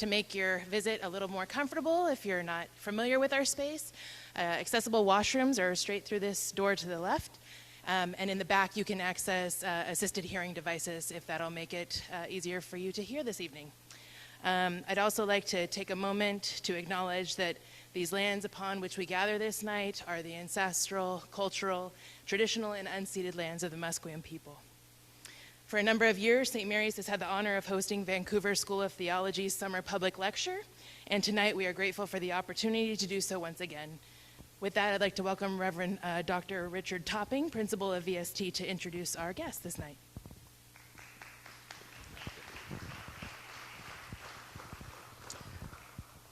To make your visit a little more comfortable, if you're not familiar with our space, accessible washrooms are straight through this door to the left. And in the back, you can access assisted hearing devices if that'll make it easier for you to hear this evening. I'd also like to take a moment to acknowledge that these lands upon which we gather this night are the ancestral, cultural, traditional, and unceded lands of the Musqueam people. For a number of years, St. Mary's has had the honor of hosting Vancouver School of Theology's summer public lecture, and tonight we are grateful for the opportunity to do so once again. With that, I'd like to welcome Reverend Dr. Richard Topping, Principal of VST, to introduce our guest this night.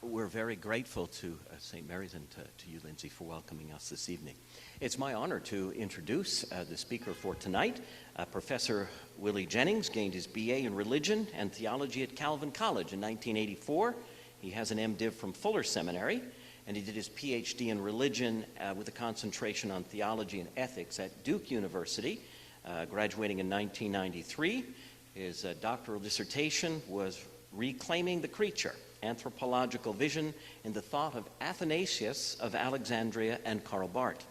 We're very grateful to St. Mary's and to you, Lindsay, for welcoming us this evening. It's my honor to introduce the speaker for tonight. Professor Willie Jennings gained his BA in Religion and Theology at Calvin College in 1984. He has an MDiv from Fuller Seminary, and he did his PhD in Religion with a concentration on Theology and Ethics at Duke University, graduating in 1993. His doctoral dissertation was Reclaiming the Creature, Anthropological Vision in the Thought of Athanasius of Alexandria and Karl Barth.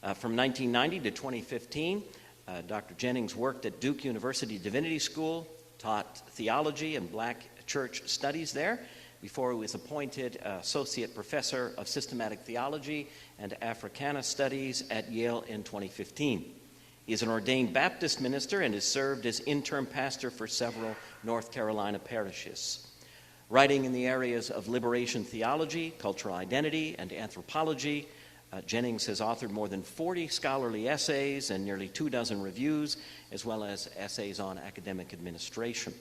From 1990 to 2015, Dr. Jennings worked at Duke University Divinity School, taught theology and black church studies there, before he was appointed Associate Professor of Systematic Theology and Africana Studies at Yale in 2015. He is an ordained Baptist minister and has served as interim pastor for several North Carolina parishes. Writing in the areas of liberation theology, cultural identity, and anthropology, Jennings has authored more than 40 scholarly essays and nearly 24 reviews, as well as essays on academic administration.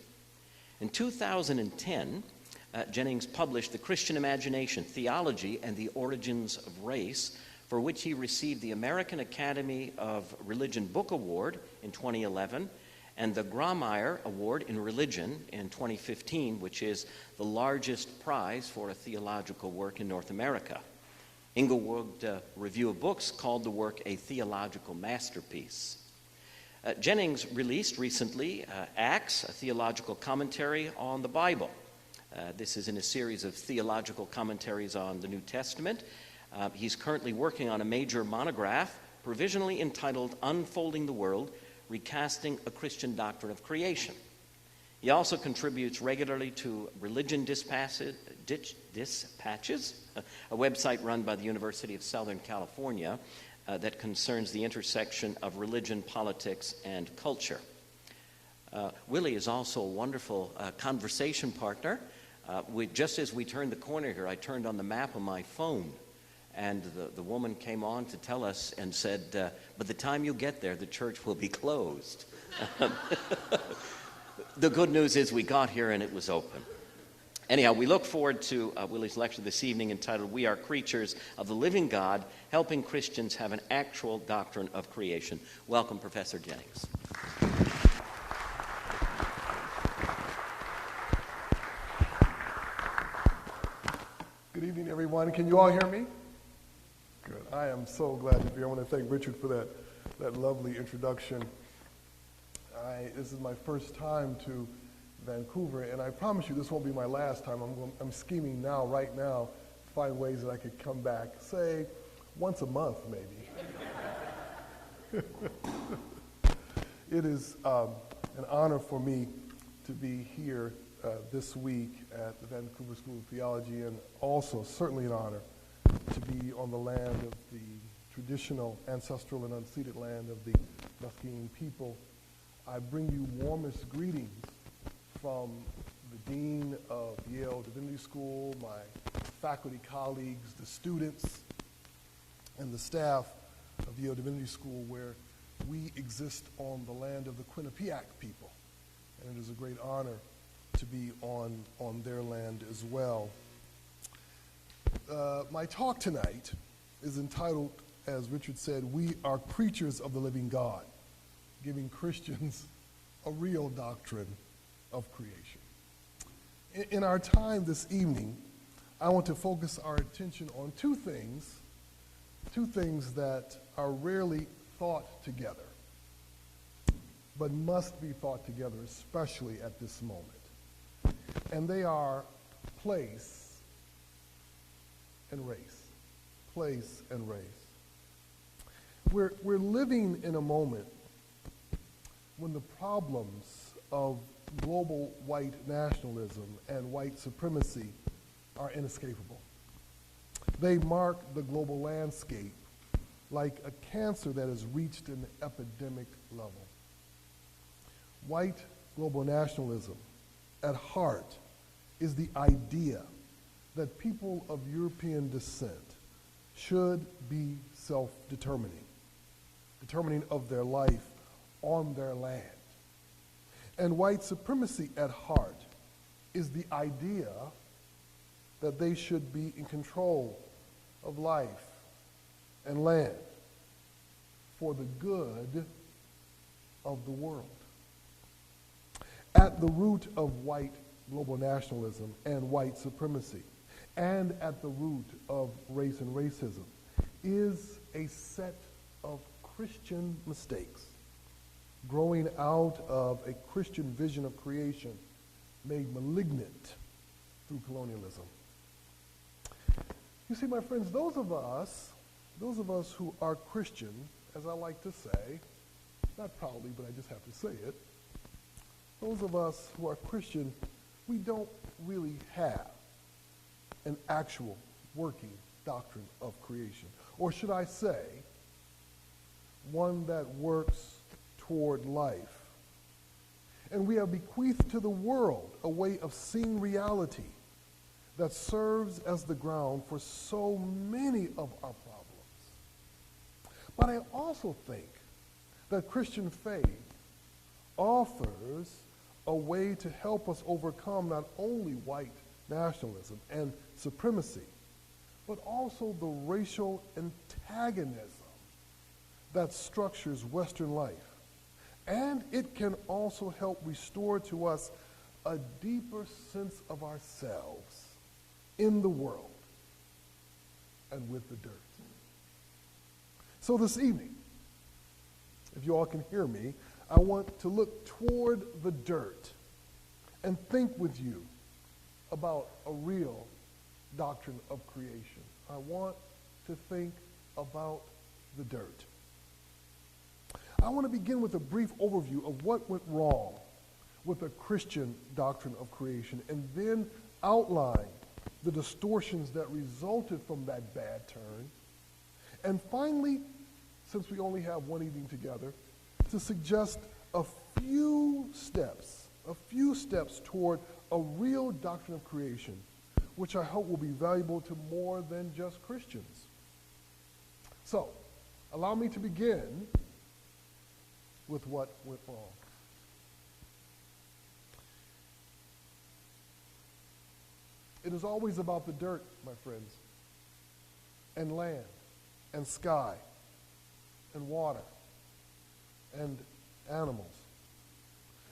In 2010, Jennings published The Christian Imagination, Theology, and the Origins of Race, for which he received the American Academy of Religion Book Award in 2011 and the Grawemeyer Award in Religion in 2015, which is the largest prize for a theological work in North America. Inglewood Review of Books called the work a theological masterpiece. Jennings released recently Acts, a theological commentary on the Bible. This is in a series of theological commentaries on the New Testament. He's currently working on a major monograph provisionally entitled Unfolding the World, Recasting a Christian Doctrine of Creation. He also contributes regularly to Religion Dispatches, a website run by the University of Southern California that concerns the intersection of religion, politics, and culture. Willie is also a wonderful conversation partner. Just as we turned the corner here, I turned on the map on my phone, and the woman came on to tell us and said, by the time you get there, the church will be closed. The good news is we got here and it was open. Anyhow, we look forward to Willie's lecture this evening entitled, We Are Creatures of the Living God, Helping Christians Have an Actual Doctrine of Creation. Welcome, Professor Jennings. Good evening, everyone. Can you all hear me? Good. I am so glad to be here. I want to thank Richard for that lovely introduction. This is my first time to Vancouver, and I promise you this won't be my last time. I'm scheming now, right now, to find ways that I could come back, say, once a month, maybe. It is an honor for me to be here this week at the Vancouver School of Theology, and also certainly an honor to be on the land of the traditional, ancestral, and unceded land of the Musqueam people. I bring you warmest greetings from the Dean of Yale Divinity School, my faculty colleagues, the students, and the staff of Yale Divinity School, where we exist on the land of the Quinnipiac people. And it is a great honor to be on their land as well. My talk tonight is entitled, as Richard said, We Are Creatures of the Living God, giving Christians a real doctrine of creation. In our time this evening, I want to focus our attention on two things that are rarely thought together, but must be thought together, especially at this moment. And they are place and race. Place and race. We're living in a moment when the problems of global white nationalism and white supremacy are inescapable. They mark the global landscape like a cancer that has reached an epidemic level. White global nationalism, at heart, is the idea that people of European descent should be self-determining, determining of their life on their land. And white supremacy at heart is the idea that they should be in control of life and land for the good of the world. At the root of white global nationalism and white supremacy, and at the root of race and racism, is a set of Christian mistakes growing out of a Christian vision of creation made malignant through colonialism. You see, my friends, those of us who are Christian, as I like to say, not proudly, but I just have to say it, those of us who are Christian, we don't really have an actual working doctrine of creation. Or should I say, one that works toward life. And we have bequeathed to the world a way of seeing reality that serves as the ground for so many of our problems. But I also think that Christian faith offers a way to help us overcome not only white nationalism and supremacy, but also the racial antagonism that structures Western life. And it can also help restore to us a deeper sense of ourselves in the world and with the dirt. So this evening, if you all can hear me, I want to look toward the dirt and think with you about a real doctrine of creation. I want to think about the dirt. I want to begin with a brief overview of what went wrong with a Christian doctrine of creation, and then outline the distortions that resulted from that bad turn. And finally, since we only have one evening together, to suggest a few steps toward a real doctrine of creation, which I hope will be valuable to more than just Christians. So, allow me to begin with what went wrong. It is always about the dirt, my friends, and land, and sky, and water, and animals.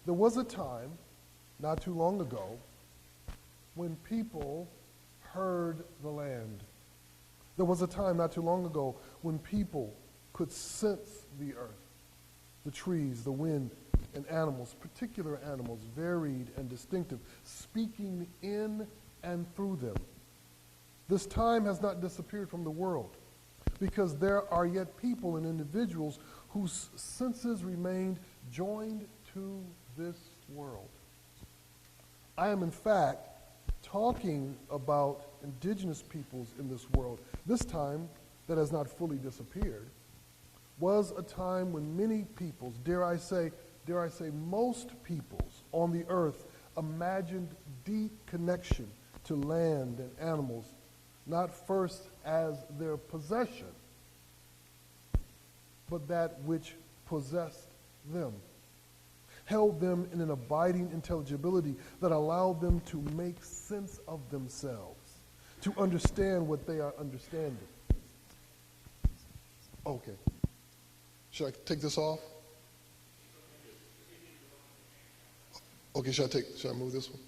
There was a time, not too long ago, when people heard the land. There was a time not too long ago when people could sense the earth, the trees, the wind, and animals, particular animals, varied and distinctive, speaking in and through them. This time has not disappeared from the world, because there are yet people and individuals whose senses remained joined to this world. I am, in fact, talking about indigenous peoples in this world. This time that has not fully disappeared was a time when many peoples, dare I say most peoples on the earth, imagined deep connection to land and animals, not first as their possession, but that which possessed them, held them in an abiding intelligibility that allowed them to make sense of themselves, to understand what they are understanding. Okay. Should I take this off? Okay, should I move this one?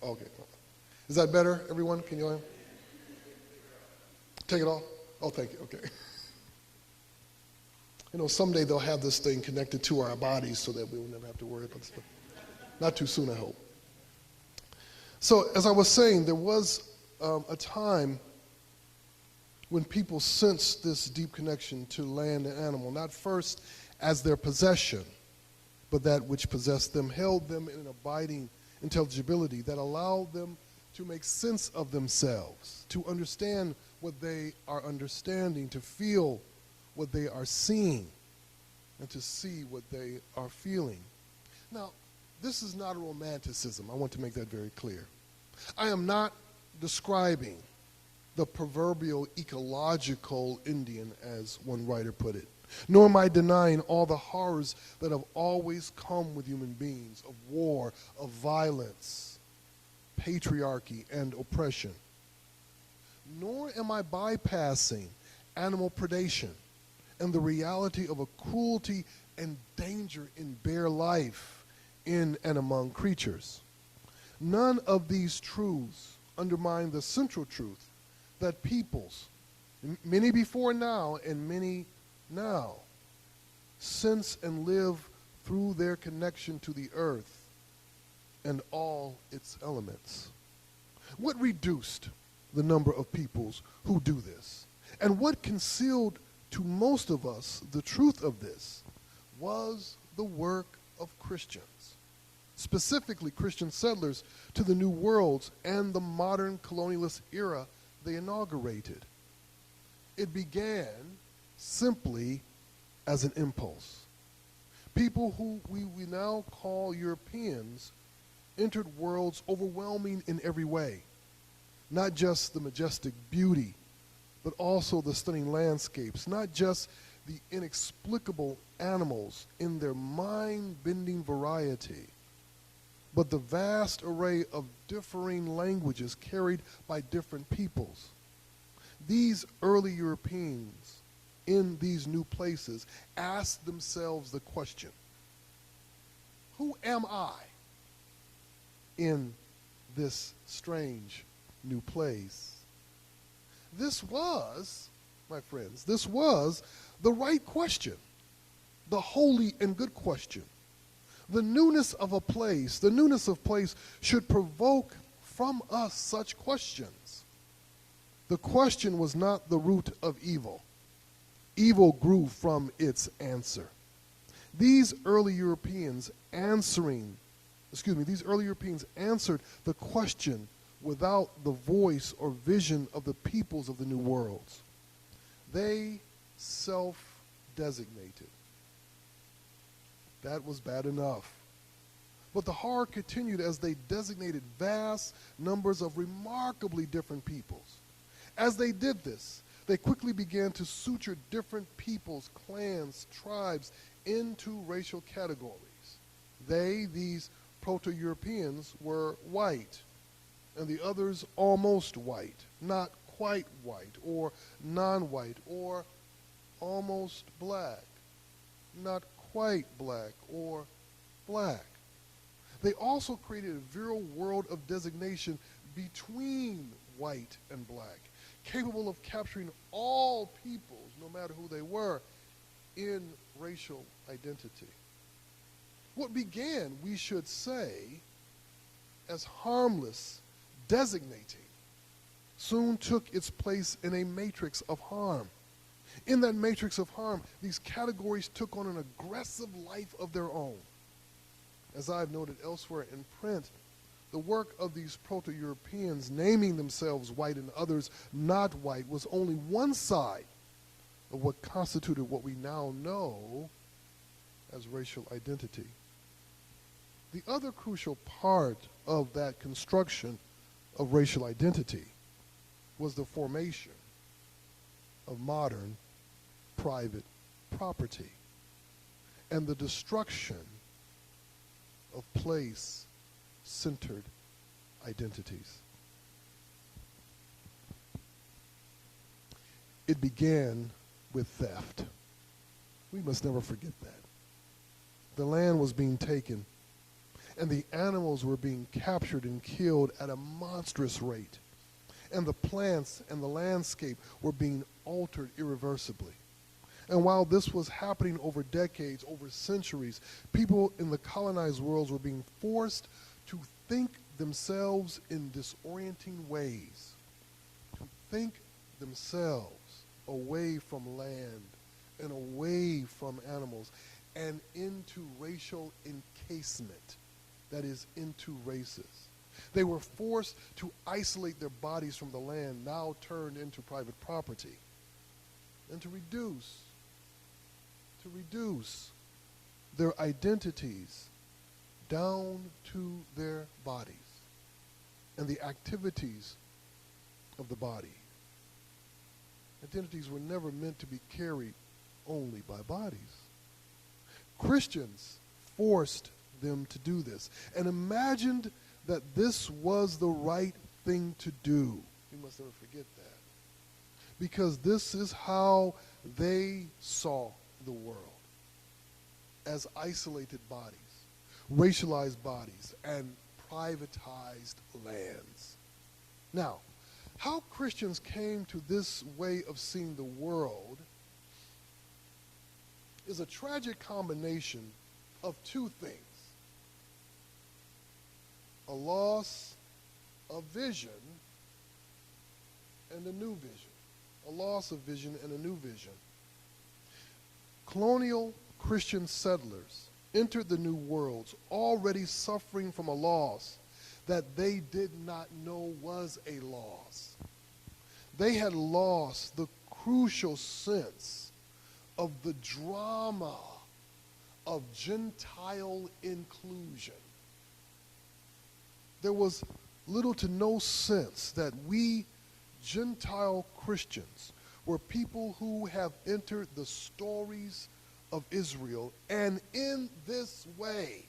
Okay. Is that better, everyone? Can you take it off? Oh, thank you. Okay. You know, someday they'll have this thing connected to our bodies so that we will never have to worry about stuff. Not too soon, I hope. So, as I was saying, there was a time when people sensed this deep connection to land and animal, not first as their possession, but that which possessed them, held them in an abiding intelligibility that allowed them to make sense of themselves, to understand what they are understanding, to feel what they are seeing, and to see what they are feeling. Now, this is not a romanticism. I want to make that very clear. I am not describing the proverbial ecological Indian, as one writer put it, nor am I denying all the horrors that have always come with human beings, of war, of violence, patriarchy, and oppression. Nor am I bypassing animal predation and the reality of a cruelty and danger in bare life in and among creatures. None of these truths undermine the central truth that peoples, many before now and many now, sense and live through their connection to the earth and all its elements. What reduced the number of peoples who do this? And what concealed to most of us the truth of this was the work of Christians, specifically Christian settlers to the New Worlds and the modern colonialist era they inaugurated. It began simply as an impulse. People who we now call Europeans entered worlds overwhelming in every way, not just the majestic beauty, but also the stunning landscapes, not just the inexplicable animals in their mind-bending variety, but the vast array of differing languages carried by different peoples. These early Europeans in these new places asked themselves the question, who am I in this strange new place? This was, my friends, this was the right question, the holy and good question. The newness of a place, the newness of place should provoke from us such questions. The question was not the root of evil. Evil grew from its answer. These early Europeans answered the question without the voice or vision of the peoples of the New Worlds. They self-designated. That was bad enough. But the horror continued as they designated vast numbers of remarkably different peoples. As they did this, they quickly began to suture different peoples, clans, tribes into racial categories. These Proto-Europeans, were white, and the others almost white, not quite white, or non-white, or almost black, not quite black, or black. They also created a virile world of designation between white and black, capable of capturing all peoples, no matter who they were, in racial identity. What began, we should say, as harmless designating, soon took its place in a matrix of harm. In that matrix of harm, these categories took on an aggressive life of their own. As I've noted elsewhere in print, the work of these Proto-Europeans naming themselves white and others not white was only one side of what constituted what we now know as racial identity. The other crucial part of that construction of racial identity was the formation of modern private property and the destruction of place-centered identities. It began with theft. We must never forget that. The land was being taken, and the animals were being captured and killed at a monstrous rate. And the plants and the landscape were being altered irreversibly. And while this was happening over decades, over centuries, people in the colonized worlds were being forced to think themselves in disorienting ways, to think themselves away from land and away from animals and into racial encasement, that is, into races. They were forced to isolate their bodies from the land, now turned into private property, and to reduce their identities down to their bodies and the activities of the body. Identities were never meant to be carried only by bodies. Christians forced them to do this and imagined that this was the right thing to do. We must never forget that. Because this is how they saw the world, as isolated bodies, racialized bodies, and privatized lands. Now, how Christians came to this way of seeing the world is a tragic combination of two things: a loss of vision and a new vision. A loss of vision and a new vision. Colonial Christian settlers entered the New Worlds already suffering from a loss that they did not know was a loss. They had lost the crucial sense of the drama of Gentile inclusion. There was little to no sense that we Gentile Christians were people who have entered the stories of Israel, and in this way,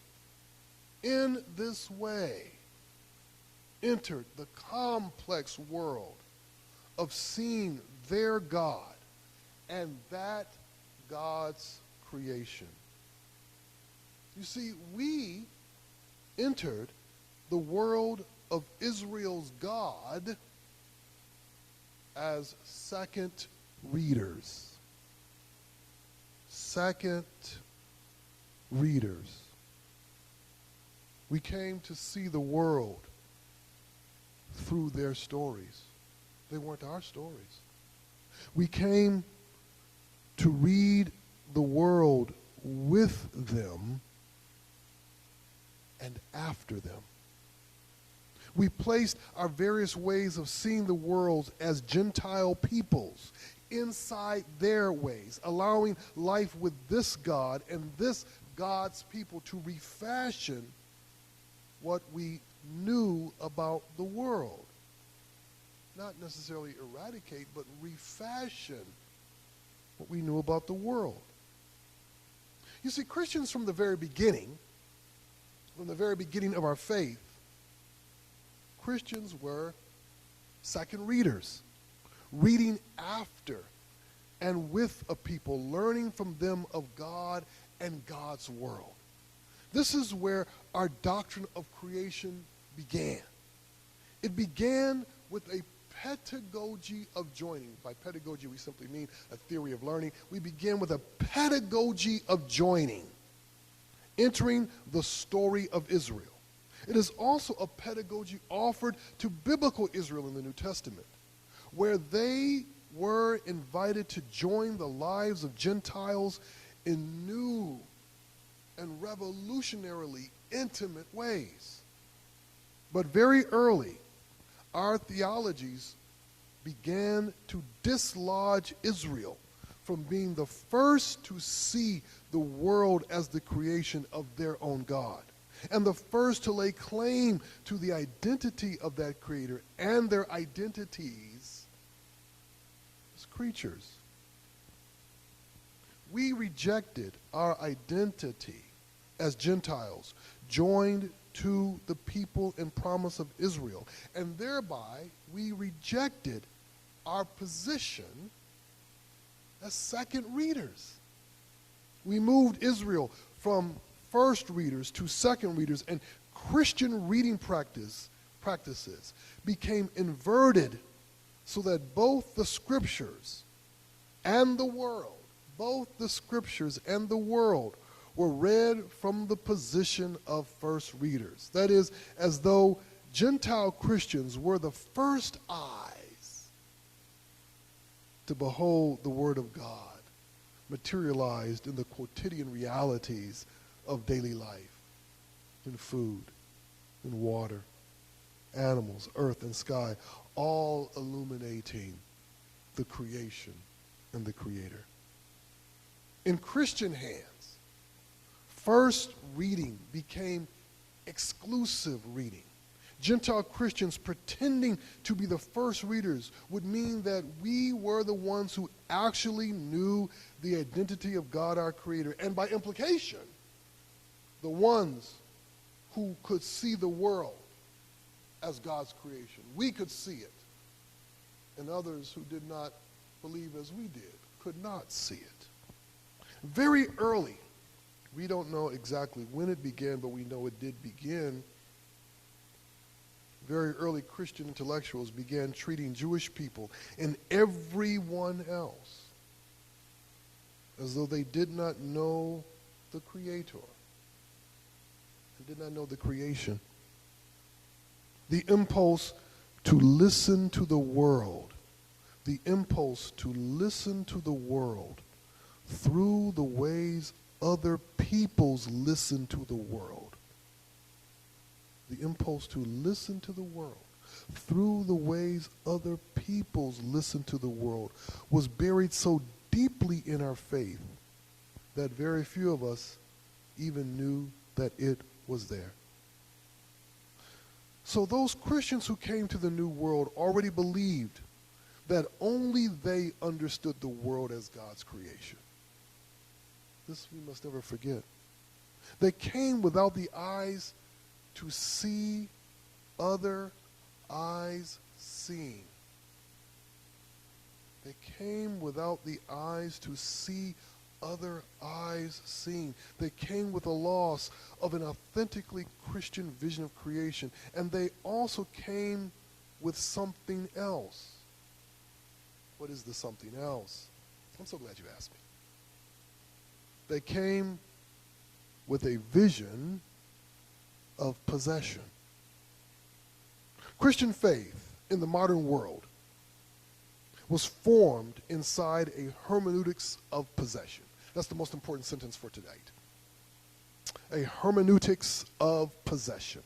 entered the complex world of seeing their God and that God's creation. You see, we entered the world of Israel's God as second readers. Second readers. We came to see the world through their stories. They weren't our stories. We came to read the world with them and after them. We placed our various ways of seeing the world as Gentile peoples inside their ways, allowing life with this God and this God's people to refashion what we knew about the world. Not necessarily eradicate, but refashion what we knew about the world. You see, Christians from the very beginning of our faith, Christians were second readers, reading after and with a people, learning from them of God and God's world. This is where our doctrine of creation began. It began with a pedagogy of joining. By pedagogy, we simply mean a theory of learning. We begin with a pedagogy of joining, entering the story of Israel. It is also a pedagogy offered to biblical Israel in the New Testament, where they were invited to join the lives of Gentiles in new and revolutionarily intimate ways. But very early, our theologies began to dislodge Israel from being the first to see the world as the creation of their own God, and the first to lay claim to the identity of that creator and their identities as creatures. We rejected our identity as Gentiles, joined to the people and promise of Israel, and thereby we rejected our position as second readers. We moved Israel from first readers to second readers, and Christian reading practices became inverted so that both the scriptures and the world were read from the position of first readers. That is, as though Gentile Christians were the first eyes to behold the Word of God materialized in the quotidian realities of daily life, in food, in water, animals, earth, and sky, all illuminating the creation and the Creator. In Christian hands, first reading became exclusive reading. Gentile Christians pretending to be the first readers would mean that we were the ones who actually knew the identity of God, our Creator, and by implication, the ones who could see the world as God's creation. We could see it, and others who did not believe as we did could not see it. Very early, we don't know exactly when it began, but we know it did begin. Very early Christian intellectuals began treating Jewish people and everyone else as though they did not know the Creator and did not know the creation. The impulse to listen to the world, the impulse to listen to the world through the ways other peoples listen to the world. The impulse to listen to the world through the ways other peoples listen to the world was buried so deeply in our faith that very few of us even knew that it was there. So those Christians who came to the New World already believed that only they understood the world as God's creation. This we must never forget. They came without the eyes to see other eyes seeing. They came without the eyes to see other eyes seeing. They came with a loss of an authentically Christian vision of creation, and they also came with something else. What is the something else? I'm so glad you asked me. They came with a vision of possession. Christian faith in the modern world was formed inside a hermeneutics of possession. That's the most important sentence for tonight. A hermeneutics of possession.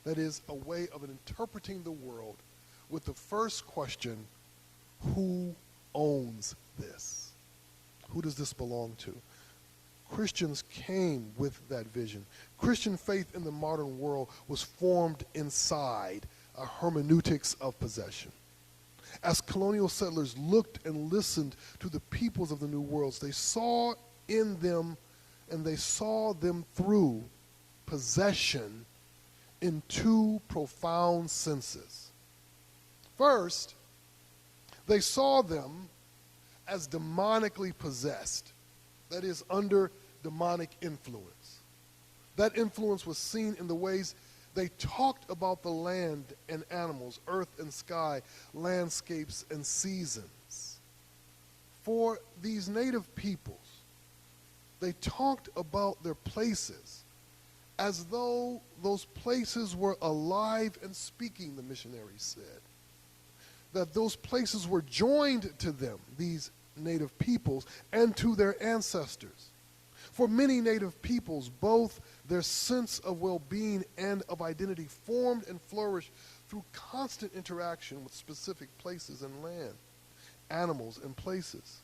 That is a way of interpreting the world with the first question, who owns this? Who does this belong to? Christians came with that vision. Christian faith in the modern world was formed inside a hermeneutics of possession. As colonial settlers looked and listened to the peoples of the New Worlds, they saw in them and they saw them through possession in two profound senses. First, they saw them as demonically possessed, that is, under demonic influence. That influence was seen in the ways they talked about the land and animals, earth and sky, landscapes and seasons. For these native peoples, they talked about their places as though those places were alive and speaking, the missionaries said. That those places were joined to them, these native peoples, and to their ancestors. For many native peoples, both their sense of well-being and of identity formed and flourished through constant interaction with specific places and land, animals and places.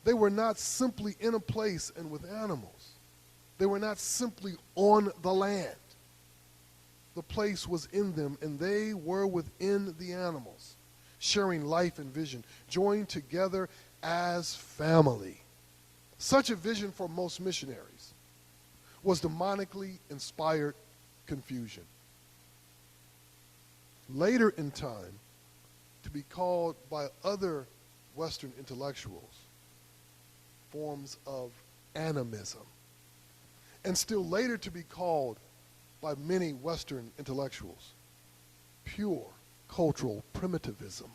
They were not simply in a place and with animals. They were not simply on the land. The place was in them, and they were within the animals, sharing life and vision, joined together as family. Such a vision for most missionaries was demonically inspired confusion. Later in time, to be called by other Western intellectuals forms of animism, and still later to be called by many Western intellectuals pure cultural primitivism.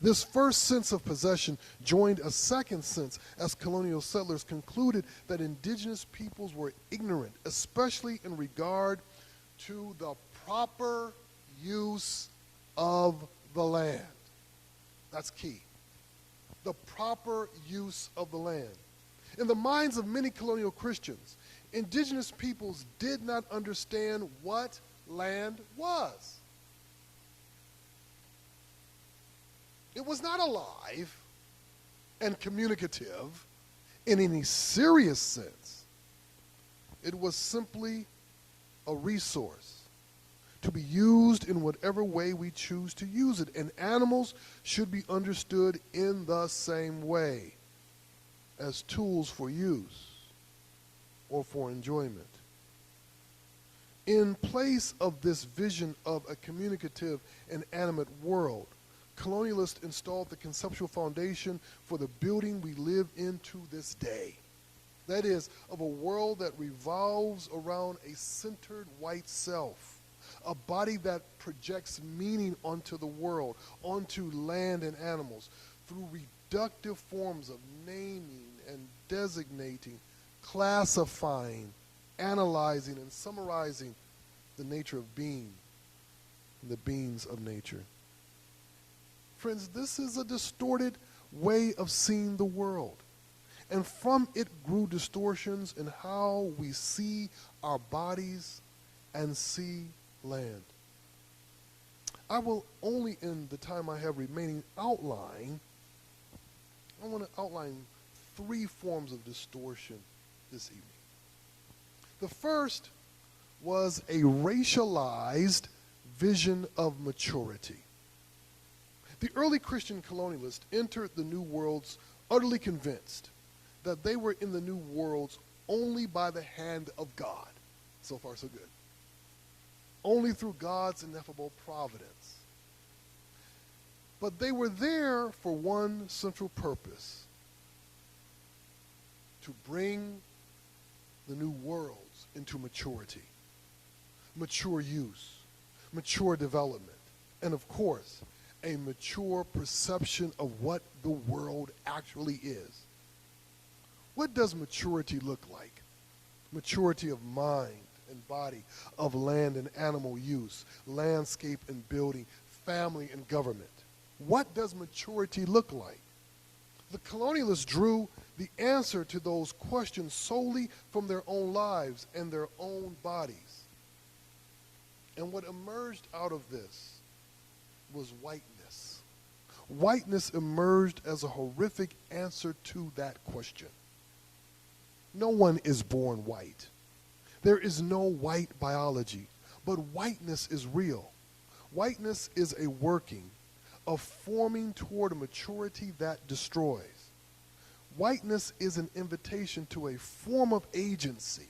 This first sense of possession joined a second sense as colonial settlers concluded that indigenous peoples were ignorant, especially in regard to the proper use of the land. That's key. The proper use of the land. In the minds of many colonial Christians, indigenous peoples did not understand what land was. It was not alive and communicative in any serious sense. It was simply a resource to be used in whatever way we choose to use it. And animals should be understood in the same way, as tools for use or for enjoyment. In place of this vision of a communicative and animate world, colonialists installed the conceptual foundation for the building we live in to this day. That is, of a world that revolves around a centered white self, a body that projects meaning onto the world, onto land and animals, through reductive forms of naming and designating, classifying, analyzing, and summarizing the nature of being, and the beings of nature. Friends, this is a distorted way of seeing the world. And from it grew distortions in how we see our bodies and see land. I will only, in the time I have remaining, I want to outline 3 forms of distortion this evening. The first was a racialized vision of maturity. The early Christian colonialists entered the New Worlds utterly convinced that they were in the New Worlds only by the hand of God. So far, so good. Only through God's ineffable providence. But they were there for one central purpose: to bring the new worlds into maturity, mature use, mature development, and of course, a mature perception of what the world actually is. What does maturity look like? Maturity of mind and body, of land and animal use, landscape and building, family and government. What does maturity look like? The colonialists drew the answer to those questions solely from their own lives and their own bodies. And what emerged out of this was whiteness. Whiteness emerged as a horrific answer to that question. No one is born white. There is no white biology, but whiteness is real. Whiteness is a working of forming toward a maturity that destroys. Whiteness is an invitation to a form of agency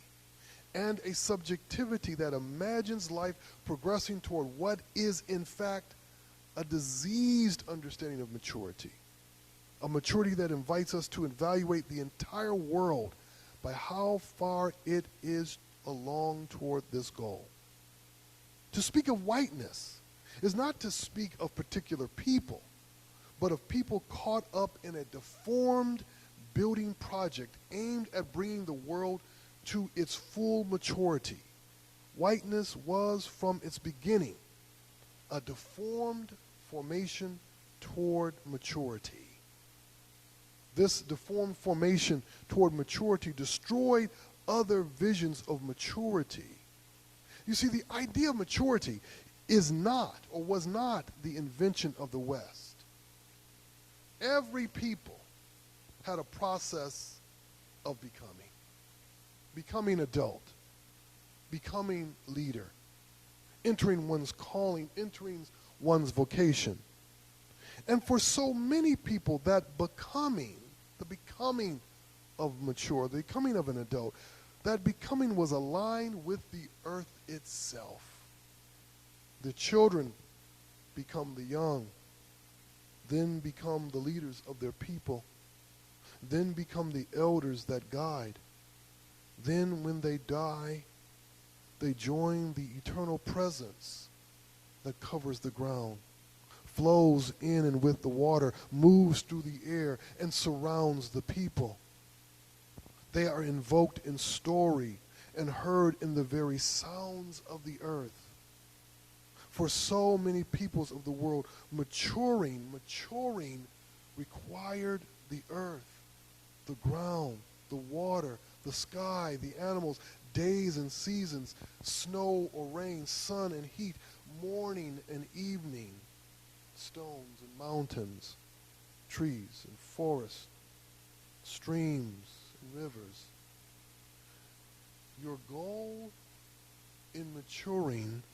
and a subjectivity that imagines life progressing toward what is, in fact, a diseased understanding of maturity. A maturity that invites us to evaluate the entire world by how far it is along toward this goal. To speak of whiteness is not to speak of particular people, but of people caught up in a deformed building project aimed at bringing the world to its full maturity. Whiteness was, from its beginning, a deformed formation toward maturity. This deformed formation toward maturity destroyed other visions of maturity. You see, the idea of maturity is not, or was not, the invention of the West. Every people had a process of becoming adult, becoming leader, entering one's calling, entering one's vocation. And for so many people, that becoming, the becoming of mature, the becoming of an adult, that becoming was aligned with the earth itself. The children become the young, then become the leaders of their people, then become the elders that guide. Then when they die, they join the eternal presence that covers the ground, flows in and with the water, moves through the air, and surrounds the people. They are invoked in story and heard in the very sounds of the earth. For so many peoples of the world, maturing required the earth, the ground, the water, the sky, the animals, days and seasons, snow or rain, sun and heat, morning and evening, stones and mountains, trees and forests, streams and rivers. Your goal in maturing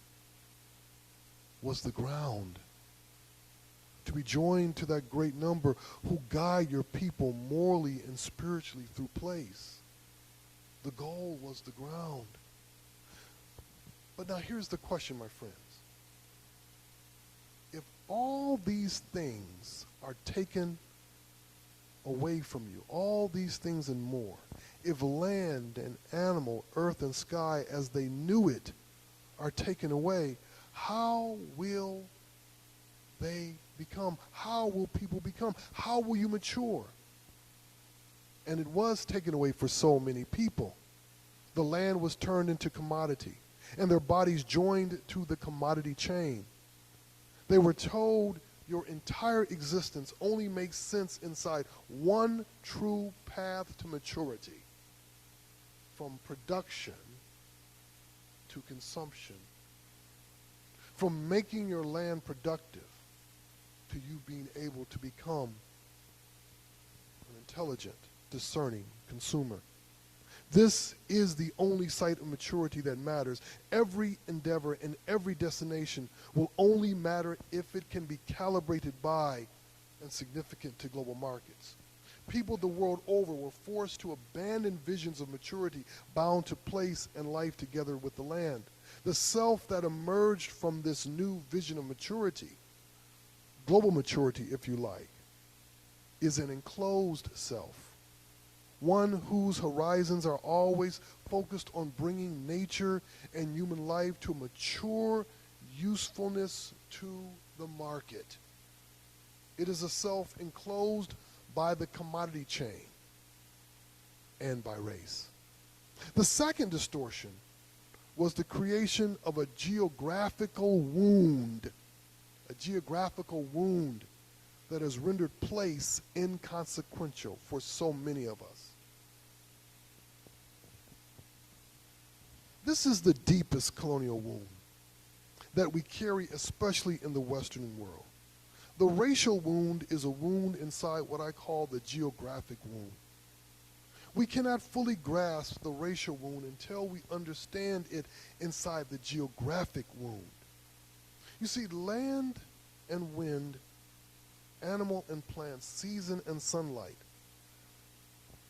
was the ground. To be joined to that great number who guide your people morally and spiritually through place. The goal was the ground. But now here's the question, my friends. If all these things are taken away from you, all these things and more, if land and animal, earth and sky as they knew it are taken away, how will they become? How will people become? How will you mature? And it was taken away for so many people. The land was turned into commodity, and their bodies joined to the commodity chain. They were told your entire existence only makes sense inside one true path to maturity, from production to consumption, from making your land productive to you being able to become an intelligent, discerning consumer. This is the only site of maturity that matters. Every endeavor and every destination will only matter if it can be calibrated by and significant to global markets. People the world over were forced to abandon visions of maturity bound to place and life together with the land. The self that emerged from this new vision of maturity, global maturity if you like, is an enclosed self. One whose horizons are always focused on bringing nature and human life to mature usefulness to the market. It is a self enclosed by the commodity chain and by race. The second distortion was the creation of a geographical wound that has rendered place inconsequential for so many of us. This is the deepest colonial wound that we carry, especially in the Western world. The racial wound is a wound inside what I call the geographic wound. We cannot fully grasp the racial wound until we understand it inside the geographic wound. You see, land and wind, animal and plant, season and sunlight,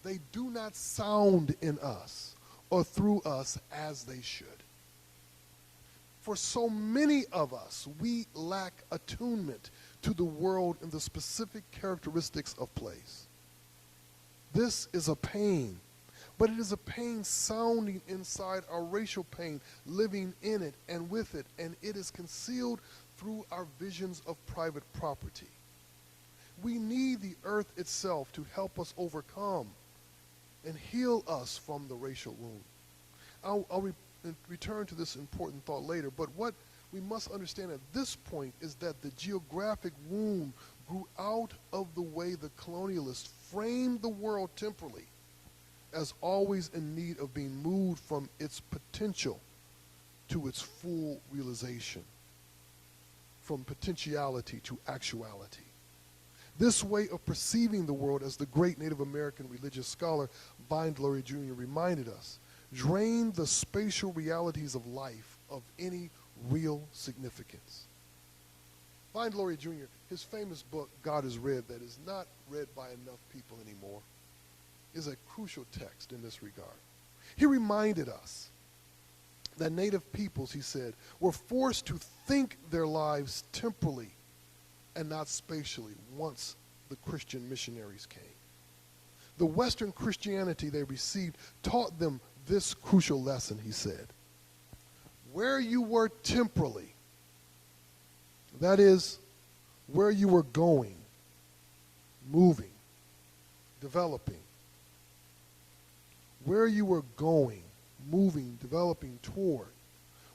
they do not sound in us or through us as they should. For so many of us, we lack attunement to the world and the specific characteristics of place. This is a pain, but it is a pain sounding inside our racial pain, living in it and with it, and it is concealed through our visions of private property. We need the earth itself to help us overcome and heal us from the racial wound. I'll return to this important thought later, but what we must understand at this point is that the geographic wound grew out of the way the colonialists framed the world temporally as always in need of being moved from its potential to its full realization, from potentiality to actuality. This way of perceiving the world, as the great Native American religious scholar Vine Delory Jr. reminded us, drained the spatial realities of life of any real significance. Vine Delory Jr., his famous book, God is Red, that is not read by enough people anymore, is a crucial text in this regard. He reminded us that Native peoples, he said, were forced to think their lives temporally and not spatially once the Christian missionaries came. The Western Christianity they received taught them this crucial lesson, he said. Where you were temporally, that is, where you were going, moving, developing, where you were going, moving, developing toward,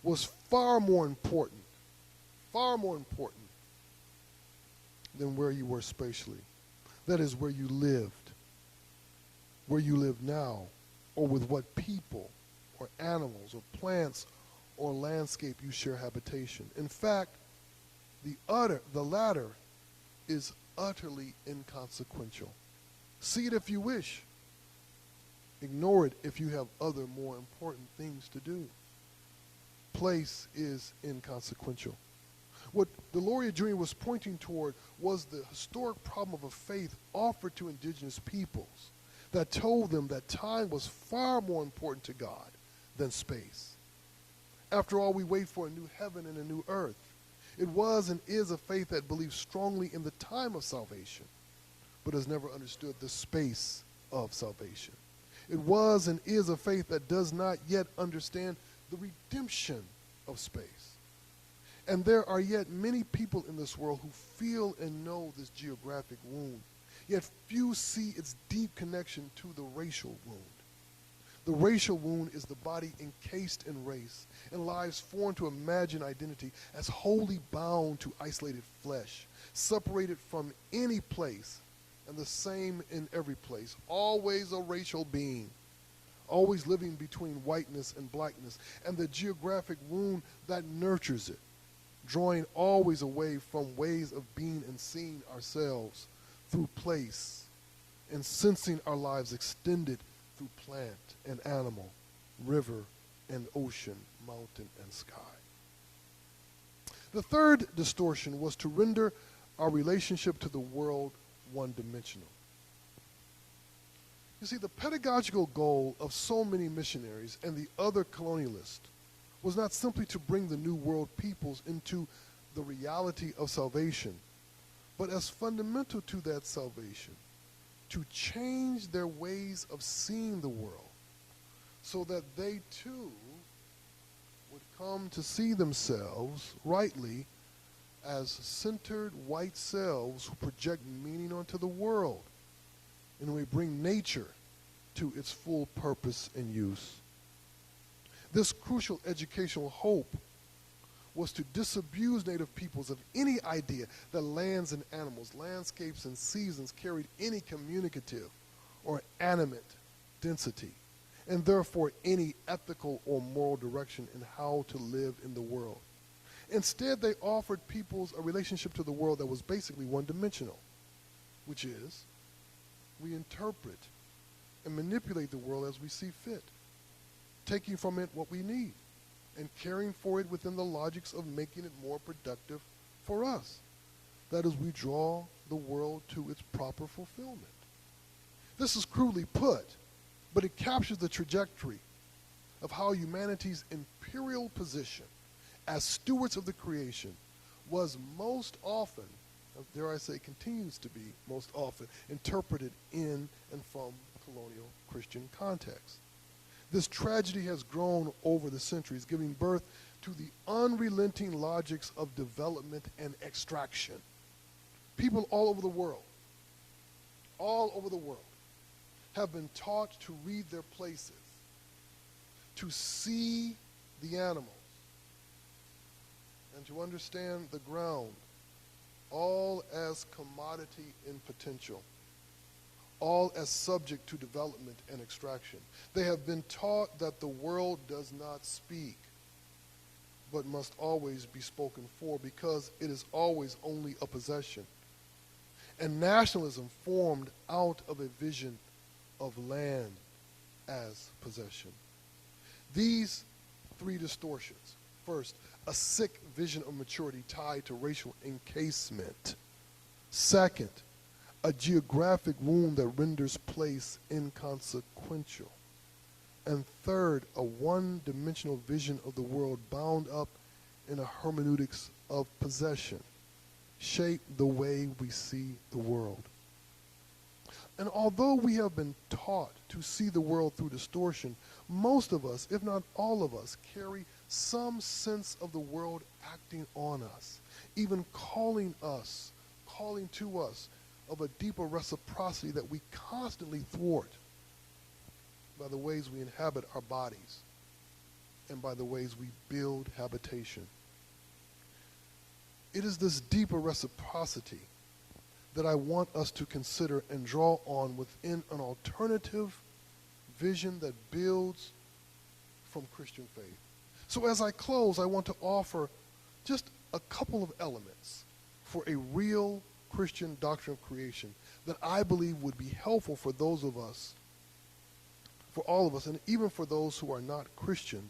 was far more important far more important than where you were spatially. That is, where you lived, where you live now, or with what people or animals or plants or landscape you share habitation. In fact, the latter is utterly inconsequential. See it if you wish. Ignore it if you have other more important things to do. Place is inconsequential. What Deloria Jr. was pointing toward was the historic problem of a faith offered to indigenous peoples that told them that time was far more important to God than space. After all, we wait for a new heaven and a new earth. It was and is a faith that believes strongly in the time of salvation, but has never understood the space of salvation. It was and is a faith that does not yet understand the redemption of space. And there are yet many people in this world who feel and know this geographic wound, yet few see its deep connection to the racial wound. The racial wound is the body encased in race and lives foreign to imagined identity as wholly bound to isolated flesh, separated from any place and the same in every place, always a racial being, always living between whiteness and blackness, and the geographic wound that nurtures it, drawing always away from ways of being and seeing ourselves through place, and sensing our lives extended through plant and animal, river and ocean, mountain and sky. The third distortion was to render our relationship to the world one-dimensional. You see, the pedagogical goal of so many missionaries and the other colonialists was not simply to bring the New World peoples into the reality of salvation, but as fundamental to that salvation, to change their ways of seeing the world so that they too would come to see themselves rightly as centered white selves who project meaning onto the world and we bring nature to its full purpose and use. This crucial educational hope was to disabuse native peoples of any idea that lands and animals, landscapes and seasons carried any communicative or animate density, and therefore any ethical or moral direction in how to live in the world. Instead, they offered peoples a relationship to the world that was basically one-dimensional, which is, we interpret and manipulate the world as we see fit, taking from it what we need, and caring for it within the logics of making it more productive for us. That is, we draw the world to its proper fulfillment. This is crudely put, but it captures the trajectory of how humanity's imperial position as stewards of the creation was most often, dare I say continues to be most often, interpreted in and from colonial Christian context. This tragedy has grown over the centuries, giving birth to the unrelenting logics of development and extraction. People all over the world, have been taught to read their places, to see the animals, and to understand the ground, all as commodity in potential, all as subject to development and extraction. They have been taught that the world does not speak, but must always be spoken for because it is always only a possession. And nationalism formed out of a vision of land as possession. These three distortions. First, a sick vision of maturity tied to racial encasement. Second, a geographic wound that renders place inconsequential. And third, a one-dimensional vision of the world bound up in a hermeneutics of possession, shape the way we see the world. And although we have been taught to see the world through distortion, most of us, if not all of us, carry some sense of the world acting on us, even calling to us of a deeper reciprocity that we constantly thwart by the ways we inhabit our bodies and by the ways we build habitation. It is this deeper reciprocity that I want us to consider and draw on within an alternative vision that builds from Christian faith. So as I close, I want to offer just a couple of elements for a real Christian doctrine of creation that I believe would be helpful for those of us, for all of us, and even for those who are not Christian,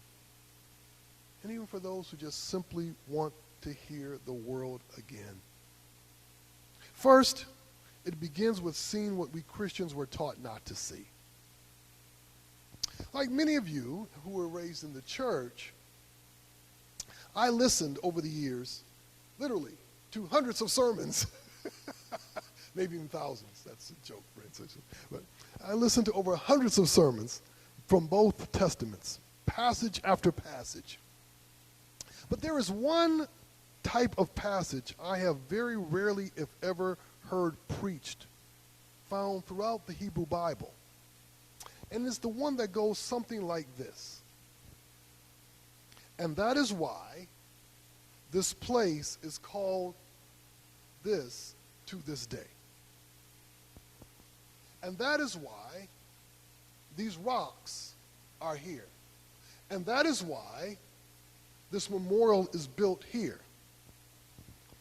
and even for those who just simply want to hear the world again. First, it begins with seeing what we Christians were taught not to see. Like many of you who were raised in the church, I listened over the years, literally, to hundreds of sermons, maybe even thousands. That's a joke, right? But I listened to over hundreds of sermons from both testaments, passage after passage. But there is one type of passage I have very rarely, if ever, heard preached, found throughout the Hebrew Bible. And it's the one that goes something like this. And that is why this place is called this to this day. And that is why these rocks are here. And that is why this memorial is built here.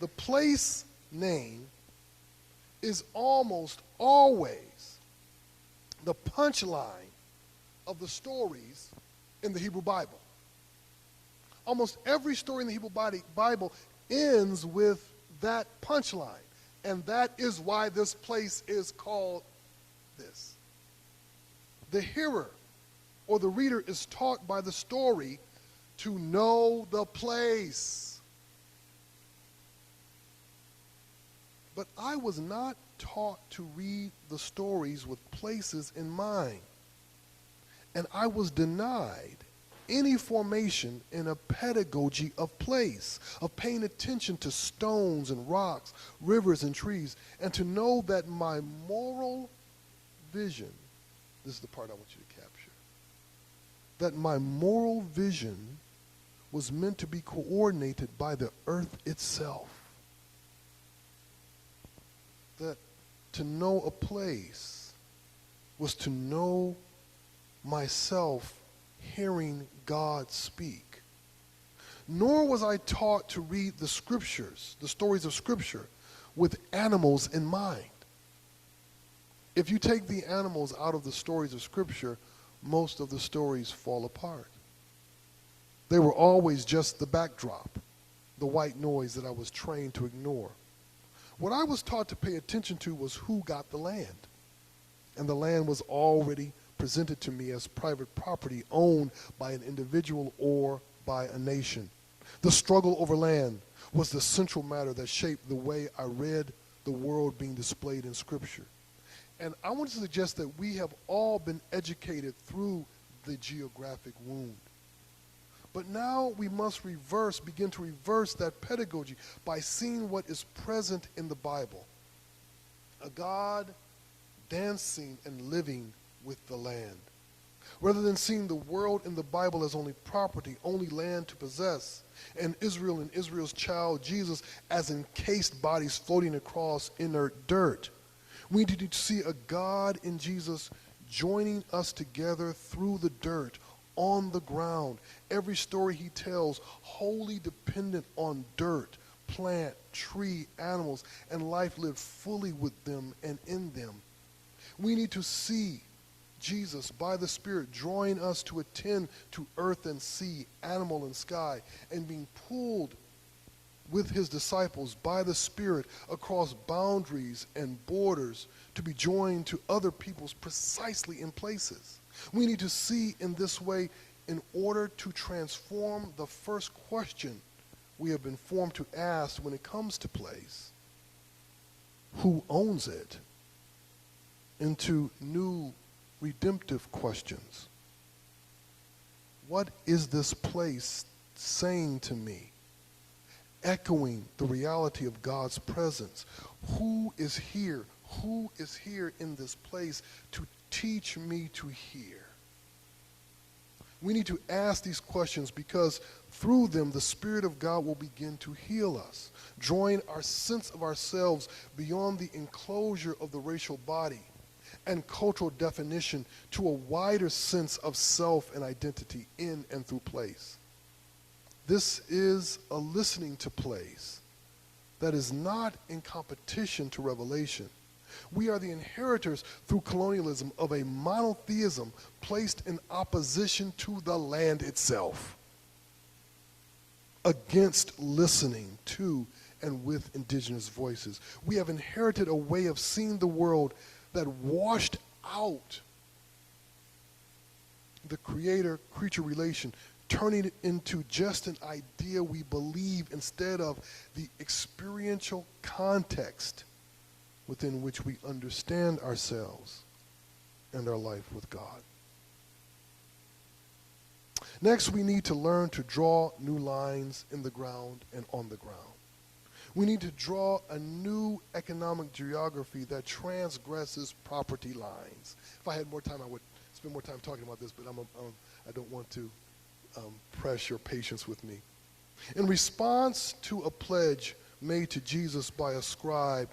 The place name is almost always the punchline of the stories in the Hebrew Bible. Almost every story in the Hebrew Bible ends with that punchline. And that is why this place is called this. The hearer or the reader is taught by the story to know the place. But I was not taught to read the stories with places in mind. And I was denied any formation in a pedagogy of place, of paying attention to stones and rocks, rivers and trees, and to know that my moral vision, this is the part I want you to capture, that my moral vision was meant to be coordinated by the earth itself. That to know a place was to know myself hearing God speak. Nor was I taught to read the scriptures, the stories of Scripture, with animals in mind. If you take the animals out of the stories of Scripture, most of the stories fall apart. They were always just the backdrop, the white noise that I was trained to ignore. What I was taught to pay attention to was who got the land. And the land was already presented to me as private property owned by an individual or by a nation. The struggle over land was the central matter that shaped the way I read the world being displayed in Scripture. And I want to suggest that we have all been educated through the geographic wound. But now we must begin to reverse that pedagogy by seeing what is present in the Bible. A God dancing and living with the land. Rather than seeing the world in the Bible as only property, only land to possess, and Israel and Israel's child Jesus as encased bodies floating across inert dirt, we need to see a God in Jesus joining us together through the dirt, on the ground. Every story he tells wholly dependent on dirt, plant, tree, animals, and life lived fully with them and in them. We need to see Jesus by the Spirit drawing us to attend to earth and sea, animal and sky, and being pulled with his disciples by the Spirit across boundaries and borders to be joined to other peoples precisely in places. We need to see in this way in order to transform the first question we have been formed to ask when it comes to place, who owns it, into new redemptive questions. What is this place saying to me? Echoing the reality of God's presence. Who is here? Who is here in this place to teach me to hear? We need to ask these questions because through them, the Spirit of God will begin to heal us, drawing our sense of ourselves beyond the enclosure of the racial body and cultural definition to a wider sense of self and identity in and through place. This is a listening to place that is not in competition to revelation. We are the inheritors through colonialism of a monotheism placed in opposition to the land itself, against listening to and with indigenous voices. We have inherited a way of seeing the world that washed out the creator-creature relation, turning it into just an idea we believe instead of the experiential context within which we understand ourselves and our life with God. Next, we need to learn to draw new lines in the ground and on the ground. We need to draw a new economic geography that transgresses property lines. If I had more time, I would spend more time talking about this, but I don't want to press your patience with me. In response to a pledge made to Jesus by a scribe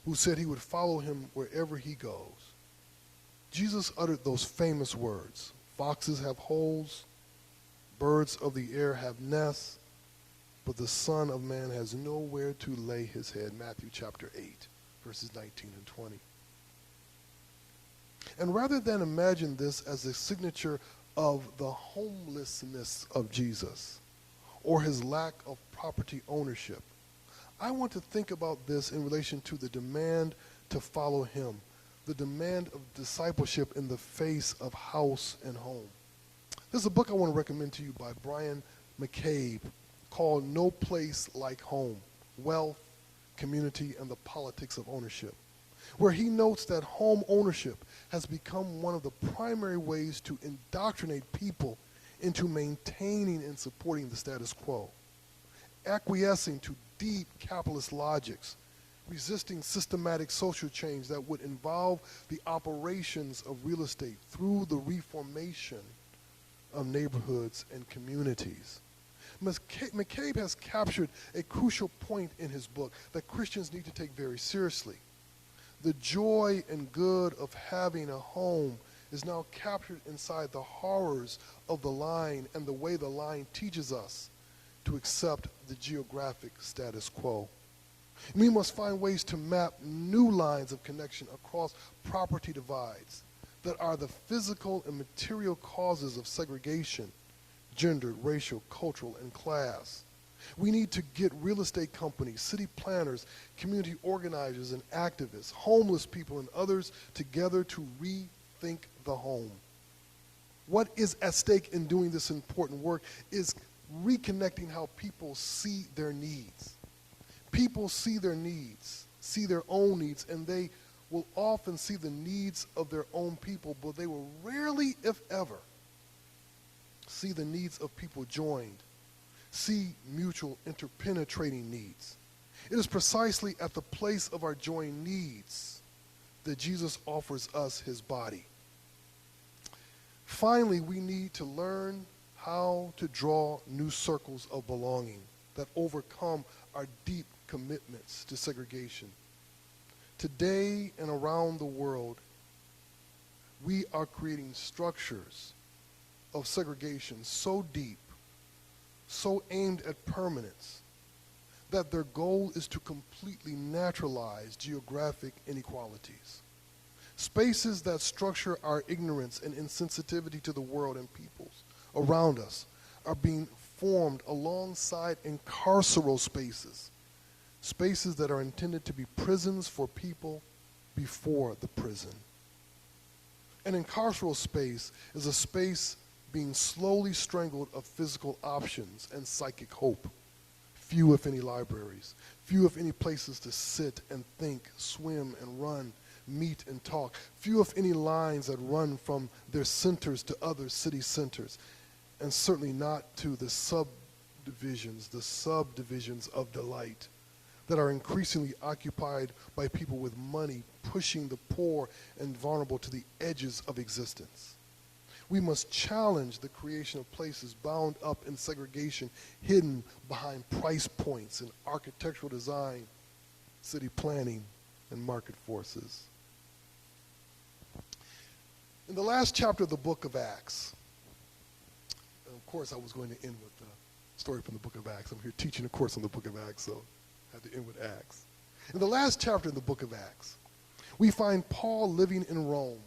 who said he would follow him wherever he goes, Jesus uttered those famous words, "Foxes have holes, birds of the air have nests, but the Son of Man has nowhere to lay his head." Matthew chapter 8, verses 19 and 20. And rather than imagine this as a signature of the homelessness of Jesus or his lack of property ownership, I want to think about this in relation to the demand to follow him, the demand of discipleship in the face of house and home. There's a book I want to recommend to you by Brian McCabe called No Place Like Home, Wealth, Community, and the Politics of Ownership, where he notes that home ownership has become one of the primary ways to indoctrinate people into maintaining and supporting the status quo, acquiescing to deep capitalist logics, resisting systematic social change that would involve the operations of real estate through the reformation of neighborhoods and communities. McCabe has captured a crucial point in his book that Christians need to take very seriously. The joy and good of having a home is now captured inside the horrors of the line and the way the line teaches us to accept the geographic status quo. We must find ways to map new lines of connection across property divides that are the physical and material causes of segregation, gendered, racial, cultural, and class. We need to get real estate companies, city planners, community organizers and activists, homeless people and others together to rethink the home. What is at stake in doing this important work is reconnecting how people see their needs. People see their needs, see their own needs, and they will often see the needs of their own people, but they will rarely, if ever, see the needs of people joined, see mutual interpenetrating needs. It is precisely at the place of our joined needs that Jesus offers us his body. Finally, we need to learn how to draw new circles of belonging that overcome our deep commitments to segregation. Today and around the world, we are creating structures of segregation so deep, so aimed at permanence, that their goal is to completely naturalize geographic inequalities. Spaces that structure our ignorance and insensitivity to the world and peoples around us are being formed alongside incarceral spaces, spaces that are intended to be prisons for people before the prison. An incarceral space is a space being slowly strangled of physical options and psychic hope. Few, if any, libraries, few, if any, places to sit and think, swim and run, meet and talk, few, if any, lines that run from their centers to other city centers, and certainly not to the subdivisions of delight that are increasingly occupied by people with money, pushing the poor and vulnerable to the edges of existence. We must challenge the creation of places bound up in segregation, hidden behind price points and architectural design, city planning, and market forces. In the last chapter of the book of Acts, and of course I was going to end with the story from the book of Acts. I'm here teaching a course on the book of Acts, so I have to end with Acts. In the last chapter of the book of Acts, we find Paul living in Rome,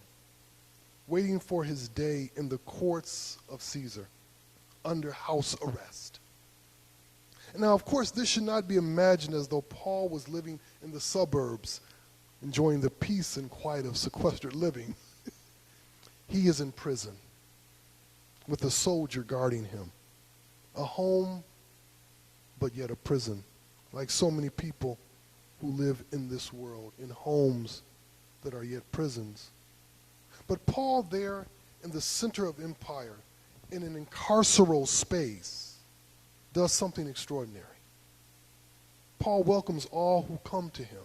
waiting for his day in the courts of Caesar, under house arrest. Now, of course, this should not be imagined as though Paul was living in the suburbs, enjoying the peace and quiet of sequestered living. He is in prison, with a soldier guarding him. A home, but yet a prison, like so many people who live in this world, in homes that are yet prisons. But Paul there in the center of empire, in an incarceral space, does something extraordinary. Paul welcomes all who come to him,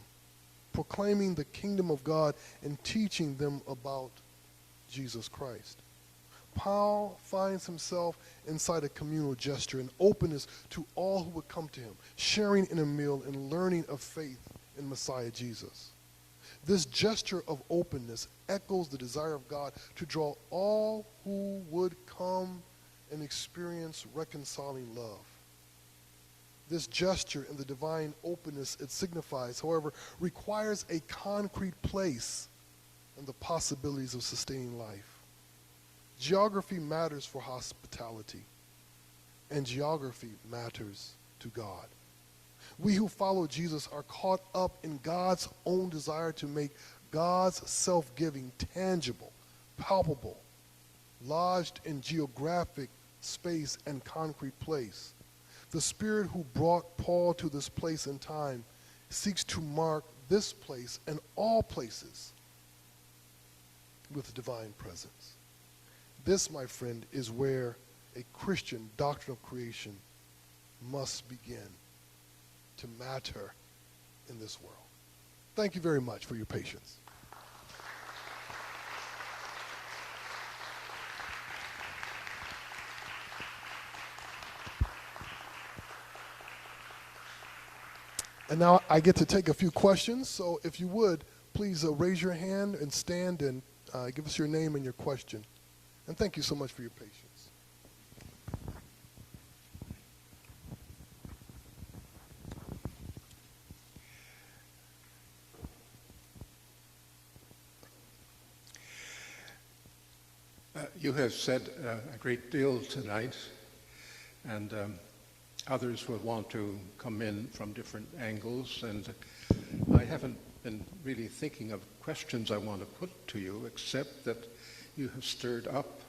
proclaiming the kingdom of God and teaching them about Jesus Christ. Paul finds himself inside a communal gesture, an openness to all who would come to him, sharing in a meal and learning of faith in Messiah Jesus. This gesture of openness echoes the desire of God to draw all who would come and experience reconciling love. This gesture and the divine openness it signifies, however, requires a concrete place and the possibilities of sustaining life. Geography matters for hospitality, and geography matters to God. We who follow Jesus are caught up in God's own desire to make God's self-giving tangible, palpable, lodged in geographic space and concrete place. The Spirit who brought Paul to this place and time seeks to mark this place and all places with divine presence. This, my friend, is where a Christian doctrine of creation must begin to matter in this world. Thank you very much for your patience. And now I get to take a few questions, so if you would, please raise your hand and stand and give us your name and your question. And thank you so much for your patience. You have said a great deal tonight, and others will want to come in from different angles, and I haven't been really thinking of questions I want to put to you, except that you have stirred up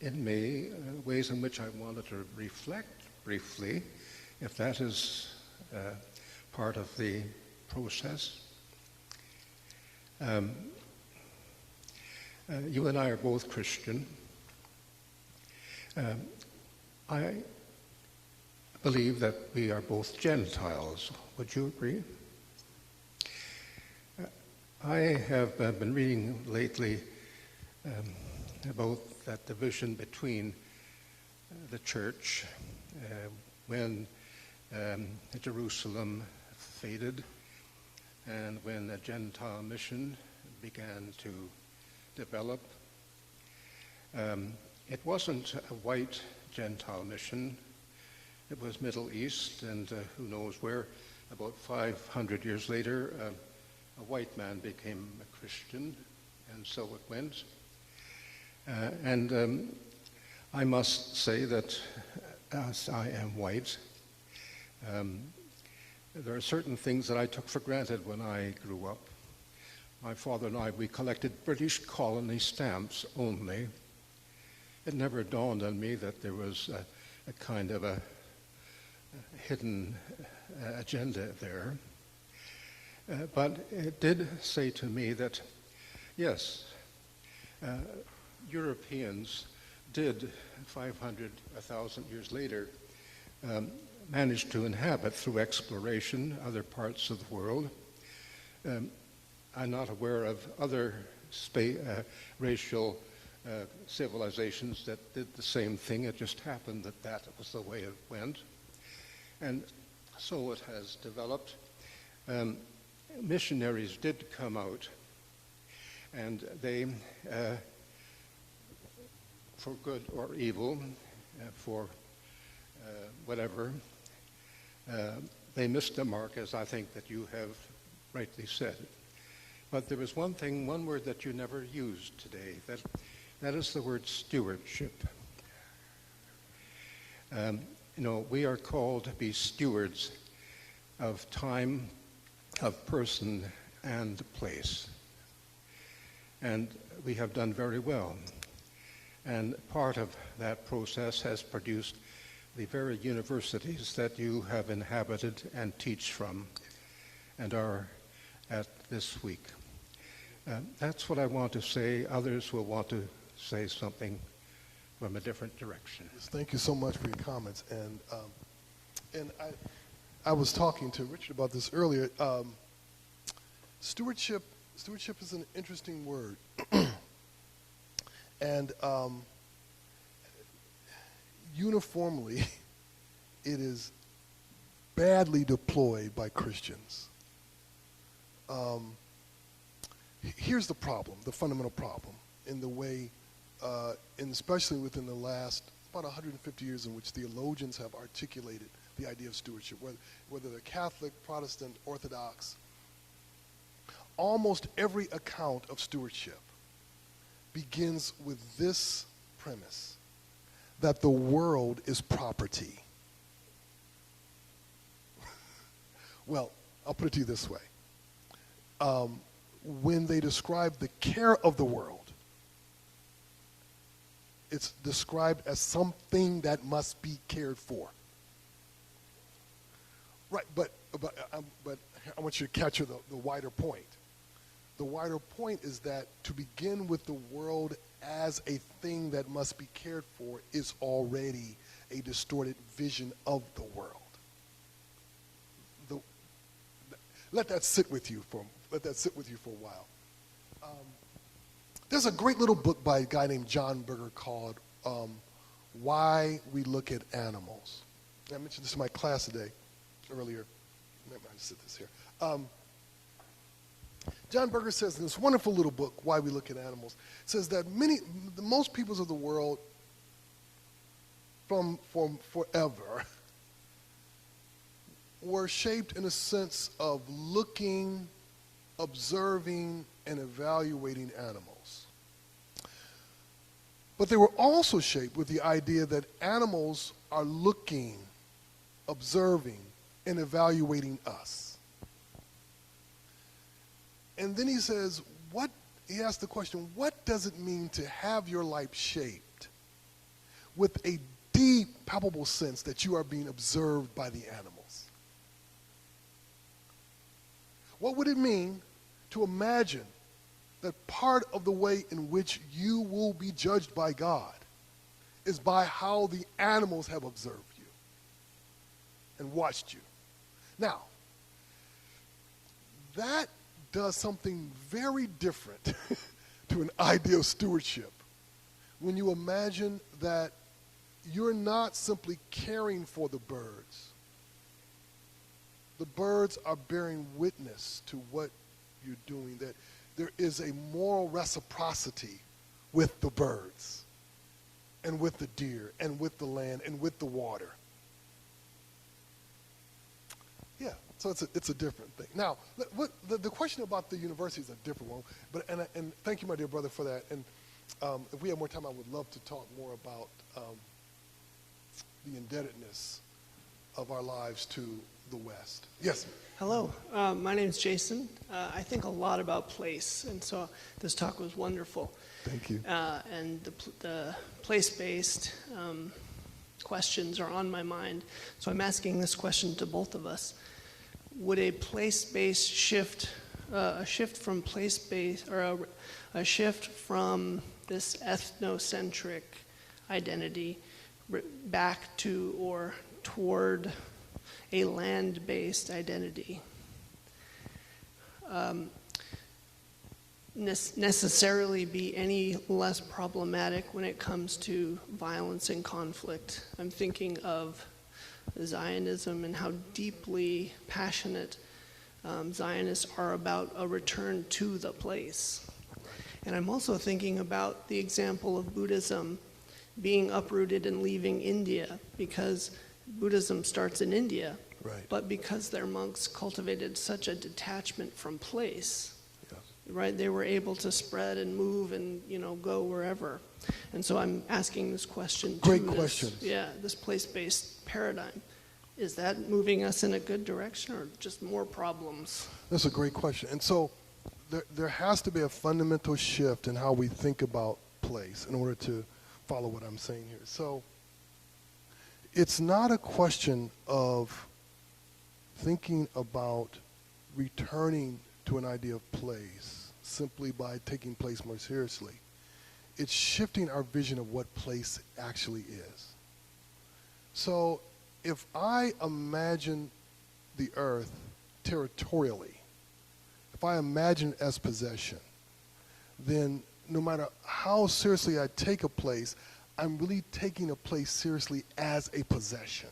in me ways in which I wanted to reflect briefly, if that is part of the process. You and I are both Christian. I believe that we are both Gentiles. Would you agree? I have been reading lately about that division between the church when Jerusalem faded and when the Gentile mission began to develop. It wasn't a white Gentile mission. It was Middle East, and who knows where, about 500 years later, a white man became a Christian, and so it went. And I must say that as I am white, there are certain things that I took for granted when I grew up. My father and I, we collected British colony stamps only. It never dawned on me that there was a kind of a hidden agenda there. But it did say to me that, yes, Europeans did 500, 1,000 years later manage to inhabit through exploration other parts of the world. I'm not aware of other racial civilizations that did the same thing. It just happened that that was the way it went. And so it has developed. Missionaries did come out, and they, for good or evil, for whatever, they missed the mark, as I think that you have rightly said. But there was one thing, one word that you never used today, that is the word stewardship. We are called to be stewards of time, of person, and place. And we have done very well. And part of that process has produced the very universities that you have inhabited and teach from and are at this week. That's what I want to say. Others will want to say something from a different direction. Thank you so much for your comments. And I was talking to Richard about this earlier. Stewardship is an interesting word. And uniformly, it is badly deployed by Christians. Here's the problem, the fundamental problem, in the way, and especially within the last about 150 years in which theologians have articulated the idea of stewardship, whether they're Catholic, Protestant, Orthodox. Almost every account of stewardship begins with this premise, that the world is property. Well, I'll put it to you this way. When they describe the care of the world, it's described as something that must be cared for. Right, but I want you to capture the wider point. The wider point is that to begin with the world as a thing that must be cared for is already a distorted vision of the world. Let that sit with you for a while. There's a great little book by a guy named John Berger called Why We Look at Animals. I mentioned this in my class today, earlier. Maybe I'll sit this here. John Berger says in this wonderful little book, Why We Look at Animals, says that most peoples of the world from forever were shaped in a sense of looking, observing, and evaluating animals. But they were also shaped with the idea that animals are looking, observing, and evaluating us. And then he says, he asks the question, what does it mean to have your life shaped with a deep, palpable sense that you are being observed by the animals? What would it mean to imagine that part of the way in which you will be judged by God is by how the animals have observed you and watched you? Now, that does something very different to an idea of stewardship when you imagine that you're not simply caring for the birds. The birds are bearing witness to what you're doing, that there is a moral reciprocity with the birds and with the deer and with the land and with the water. Yeah, so it's a different thing. Now, the question about the university is a different one, and thank you, my dear brother, for that. And if we have more time, I would love to talk more about the indebtedness of our lives to the West. Yes. Hello, my name is Jason. I think a lot about place, and so this talk was wonderful. Thank you. And the place-based questions are on my mind, so I'm asking this question to both of us. Would a place-based shift, a shift from place-based, or a shift from this ethnocentric identity back to or toward a land-based identity, necessarily be any less problematic when it comes to violence and conflict. I'm thinking of Zionism and how deeply passionate Zionists are about a return to the place. And I'm also thinking about the example of Buddhism being uprooted and leaving India, because Buddhism starts in India, Right. but because their monks cultivated such a detachment from place, Yes. right, they were able to spread and move and, go wherever. And so I'm asking this question. Great question. Yeah, this place-based paradigm. Is that moving us in a good direction or just more problems? That's a great question. And so there has to be a fundamental shift in how we think about place in order to follow what I'm saying here. So it's not a question of thinking about returning to an idea of place simply by taking place more seriously. It's shifting our vision of what place actually is. So if I imagine the earth territorially, if I imagine it as possession, then no matter how seriously I take a place, I'm really taking a place seriously as a possession.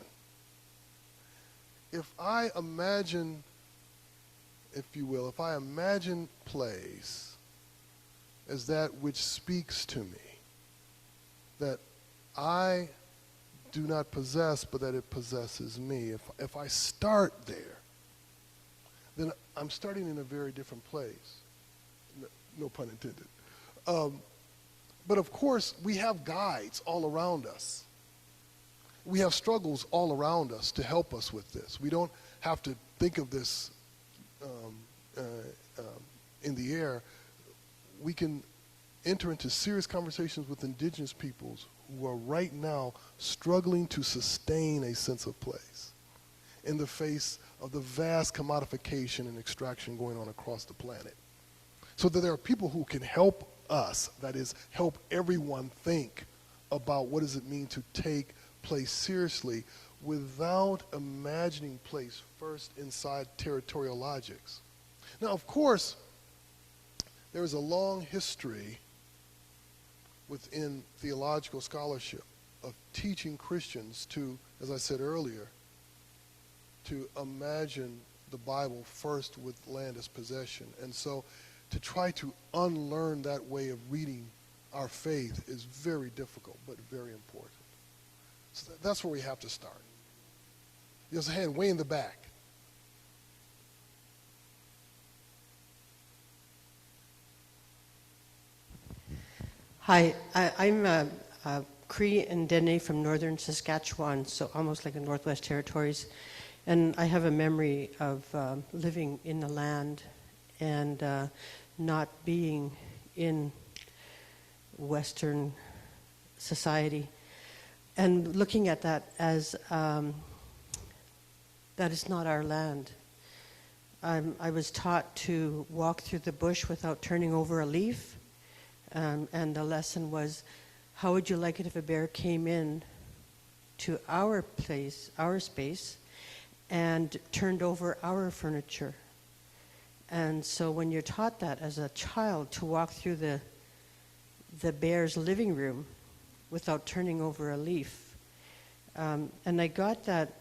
If I imagine, if you will, if I imagine place as that which speaks to me, that I do not possess, but that it possesses me. If I start there, then I'm starting in a very different place. No pun intended. But of course, we have guides all around us. We have struggles all around us to help us with this. We don't have to think of this in the air. We can enter into serious conversations with indigenous peoples who are right now struggling to sustain a sense of place in the face of the vast commodification and extraction going on across the planet. So that there are people who can help us, that is, help everyone think about what does it mean to take place seriously without imagining place first inside territorial logics. Now, of course, there is a long history within theological scholarship of teaching Christians to, as I said earlier, to imagine the Bible first with land as possession. And so to try to unlearn that way of reading our faith is very difficult, but very important. So that's where we have to start. There's a hand way in the back. Hi, I'm Cree and Dene from northern Saskatchewan, so almost like the Northwest Territories. And I have a memory of living in the land and not being in Western society. And looking at that as that is not our land. I was taught to walk through the bush without turning over a leaf. And the lesson was, how would you like it if a bear came in to our place, our space, and turned over our furniture? And so when you're taught that as a child, to walk through the bear's living room without turning over a leaf, and I got that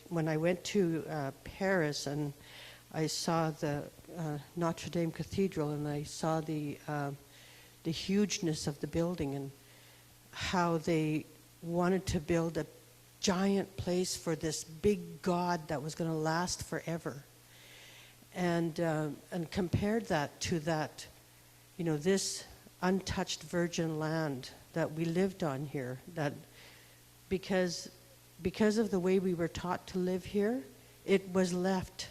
when I went to Paris and I saw the Notre Dame Cathedral, and I saw the hugeness of the building and how they wanted to build a giant place for this big God that was going to last forever, and compared that to that, this untouched virgin land that we lived on here, that because of the way we were taught to live here, it was left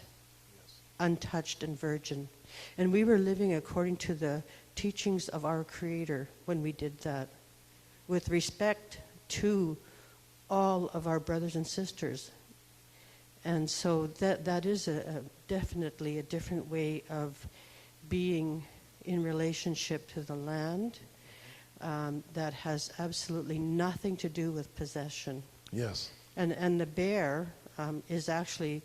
untouched and virgin. And we were living according to the teachings of our Creator when we did that, with respect to all of our brothers and sisters. And so that is definitely a different way of being in relationship to the land, that has absolutely nothing to do with possession. Yes. And the bear is actually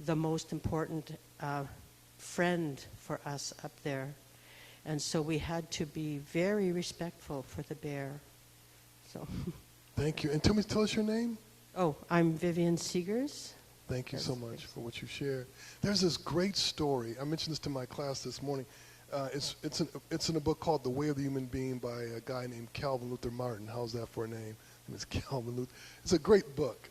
the most important friend for us up there. And so we had to be very respectful for the bear. So, Thank you. And tell us your name. oh, I'm Vivian Seegers. Thank you so much for what you shared. There's this great story. I mentioned this to my class this morning. It's in a book called The Way of the Human Being by a guy named Calvin Luther Martin. How's that for a name? It's Calvin Luther. It's a great book,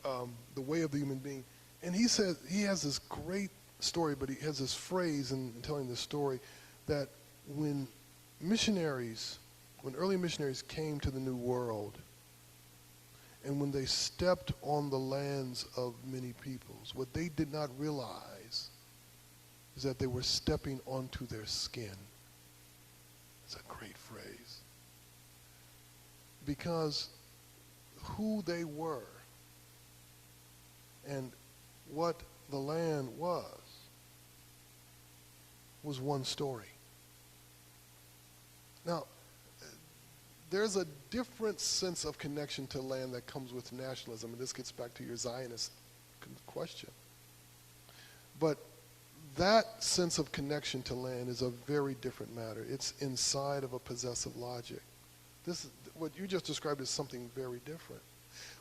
The Way of the Human Being. And he says he has this great story, but he has this phrase in telling this story that when early missionaries came to the New World, and when they stepped on the lands of many peoples, what they did not realize is that they were stepping onto their skin. It's a great phrase. Because who they were and what the land was one story. Now, there's a different sense of connection to land that comes with nationalism, and this gets back to your Zionist question. But that sense of connection to land is a very different matter. It's inside of a possessive logic. What you just described is something very different,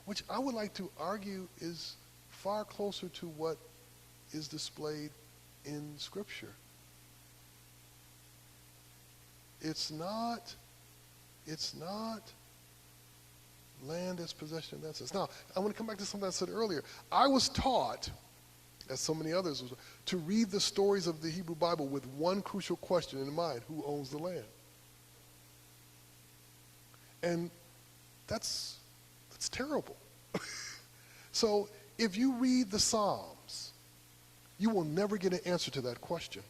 which I would like to argue is far closer to what is displayed in Scripture. It's not land as possession in that sense. Now, I want to come back to something I said earlier. I was taught, as so many others, to read the stories of the Hebrew Bible with one crucial question in mind: who owns the land? And that's terrible. So if you read the Psalms, you will never get an answer to that question.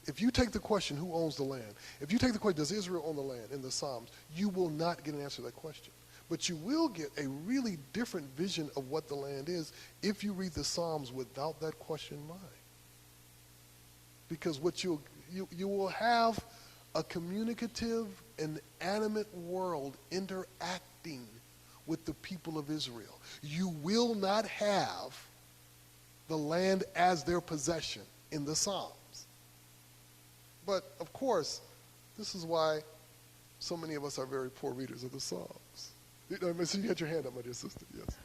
If you take the question, who owns the land? If you take the question, does Israel own the land, in the Psalms, you will not get an answer to that question. But you will get a really different vision of what the land is if you read the Psalms without that question in mind. Because what you will have a communicative and animate world interacting with the people of Israel. You will not have the land as their possession in the Psalms. But, of course, this is why so many of us are very poor readers of the Psalms. So you had your hand up, my dear sister, yes.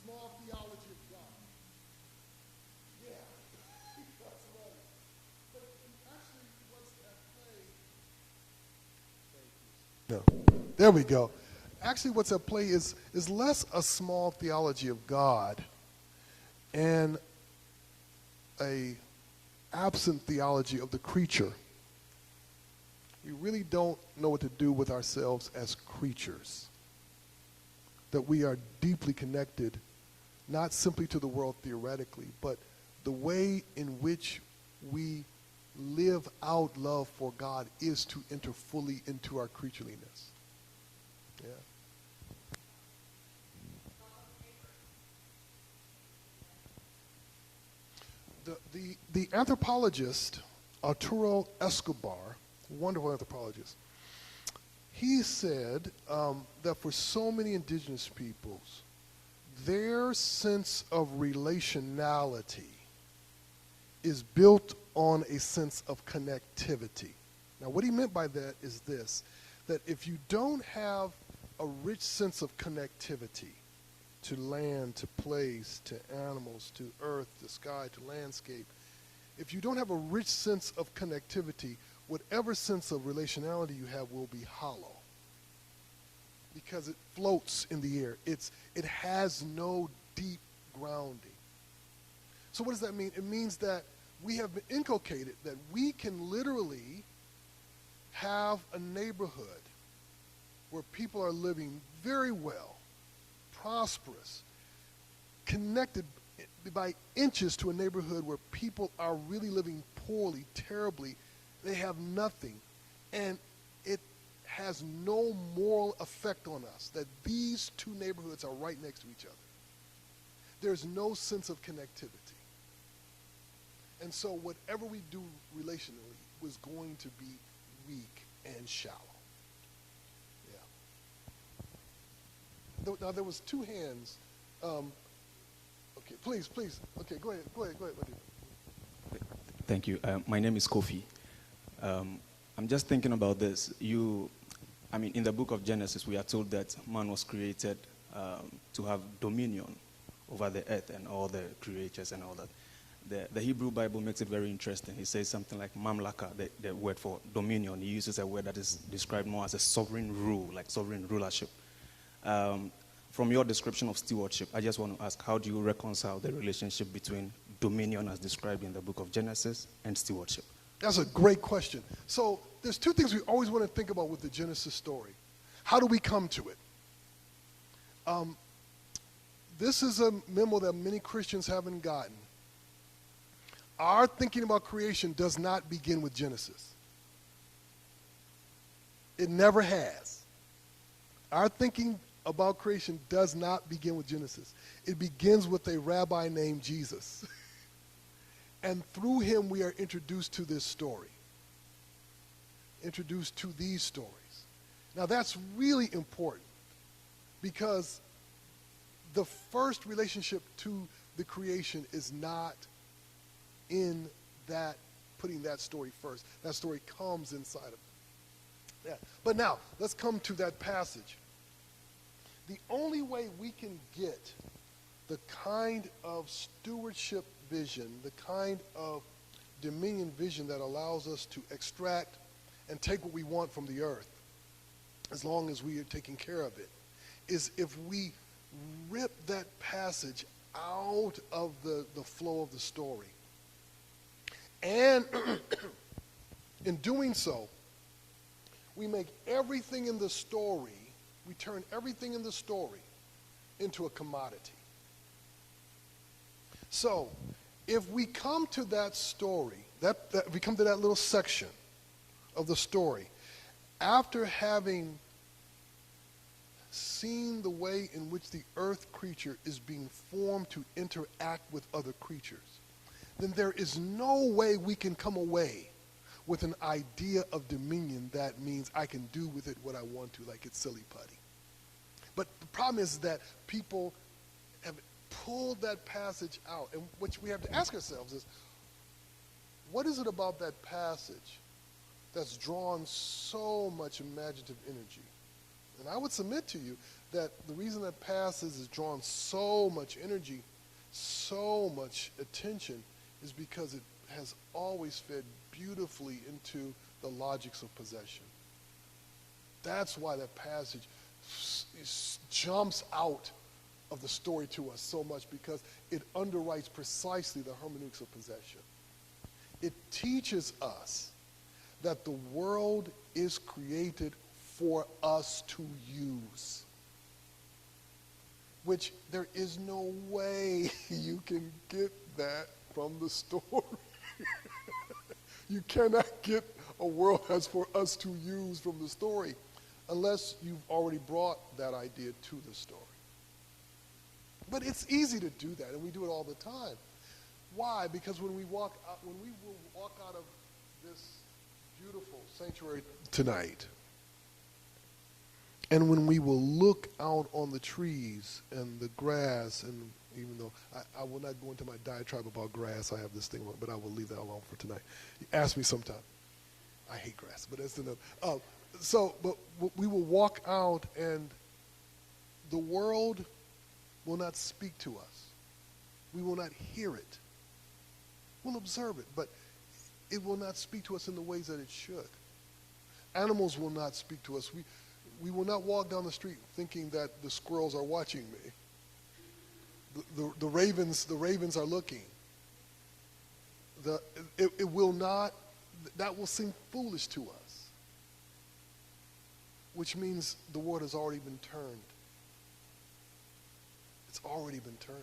Small theology of God. Yeah, that's right. But actually, what's at play? No, there we go. Actually, what's at play is less a small theology of God and a absent theology of the creature. We really don't know what to do with ourselves as creatures. That we are deeply connected, not simply to the world theoretically, but the way in which we live out love for God is to enter fully into our creatureliness. Yeah. The anthropologist Arturo Escobar, wonderful anthropologist, he said that for so many indigenous peoples, their sense of relationality is built on a sense of connectivity. Now, what he meant by that is this, that if you don't have a rich sense of connectivity to land, to place, to animals, to earth, to sky, to landscape, if you don't have a rich sense of connectivity, whatever sense of relationality you have will be hollow because it floats in the air. It has no deep grounding. So what does that mean? It means that we have been inculcated that we can literally have a neighborhood where people are living very well, prosperous, connected by inches to a neighborhood where people are really living poorly, terribly. They have nothing. And has no moral effect on us, that these two neighborhoods are right next to each other. There's no sense of connectivity. And so whatever we do relationally was going to be weak and shallow. Yeah. Now there was two hands. Okay, please. Okay, go ahead. Thank you. My name is Kofi. I'm just thinking about this. In the book of Genesis, we are told that man was created to have dominion over the earth and all the creatures and all that. The Hebrew Bible makes it very interesting. He says something like mamlaka, the word for dominion. He uses a word that is described more as a sovereign rule, like sovereign rulership. From your description of stewardship, I just want to ask, how do you reconcile the relationship between dominion as described in the book of Genesis and stewardship? That's a great question. So there's two things we always want to think about with the Genesis story. How do we come to it? This is a memo that many Christians haven't gotten. Our thinking about creation does not begin with Genesis. It never has. Our thinking about creation does not begin with Genesis. It begins with a rabbi named Jesus. And through him we are introduced to this story. Introduced to these stories. Now that's really important because the first relationship to the creation is not in that, putting that story first. That story comes inside of it. Yeah. But now, let's come to that passage. The only way we can get the kind of stewardship vision, the kind of dominion vision that allows us to extract and take what we want from the earth, as long as we are taking care of it, is if we rip that passage out of the flow of the story. And in doing so, we make everything in the story, we turn everything in the story into a commodity. So, if we come to that story, if we come to that little section of the story, after having seen the way in which the earth creature is being formed to interact with other creatures, then there is no way we can come away with an idea of dominion that means I can do with it what I want to, like it's silly putty. But the problem is that people have pulled that passage out, and what we have to ask ourselves is, what is it about that passage that's drawn so much imaginative energy? And I would submit to you that the reason that passage is drawn so much energy, so much attention, is because it has always fed beautifully into the logics of possession. That's why that passage jumps out of the story to us so much, because it underwrites precisely the hermeneutics of possession. It teaches us that the world is created for us to use, which there is no way you can get that from the story. You cannot get a world that's for us to use from the story unless you've already brought that idea to the story. But it's easy to do that, and we do it all the time. Why? Because when we will walk out of this beautiful sanctuary tonight, and when we will look out on the trees and the grass, and even though I will not go into my diatribe about grass, I have this thing, but I will leave that alone for tonight. Ask me sometime. I hate grass, but that's another. But we will walk out, and the world will not speak to us. We will not hear it. We'll observe it, but it will not speak to us in the ways that it should. Animals will not speak to us. We will not walk down the street thinking that the squirrels are watching me. The ravens are looking. It will not, that will seem foolish to us, which means the world has already been turned. It's already been turned.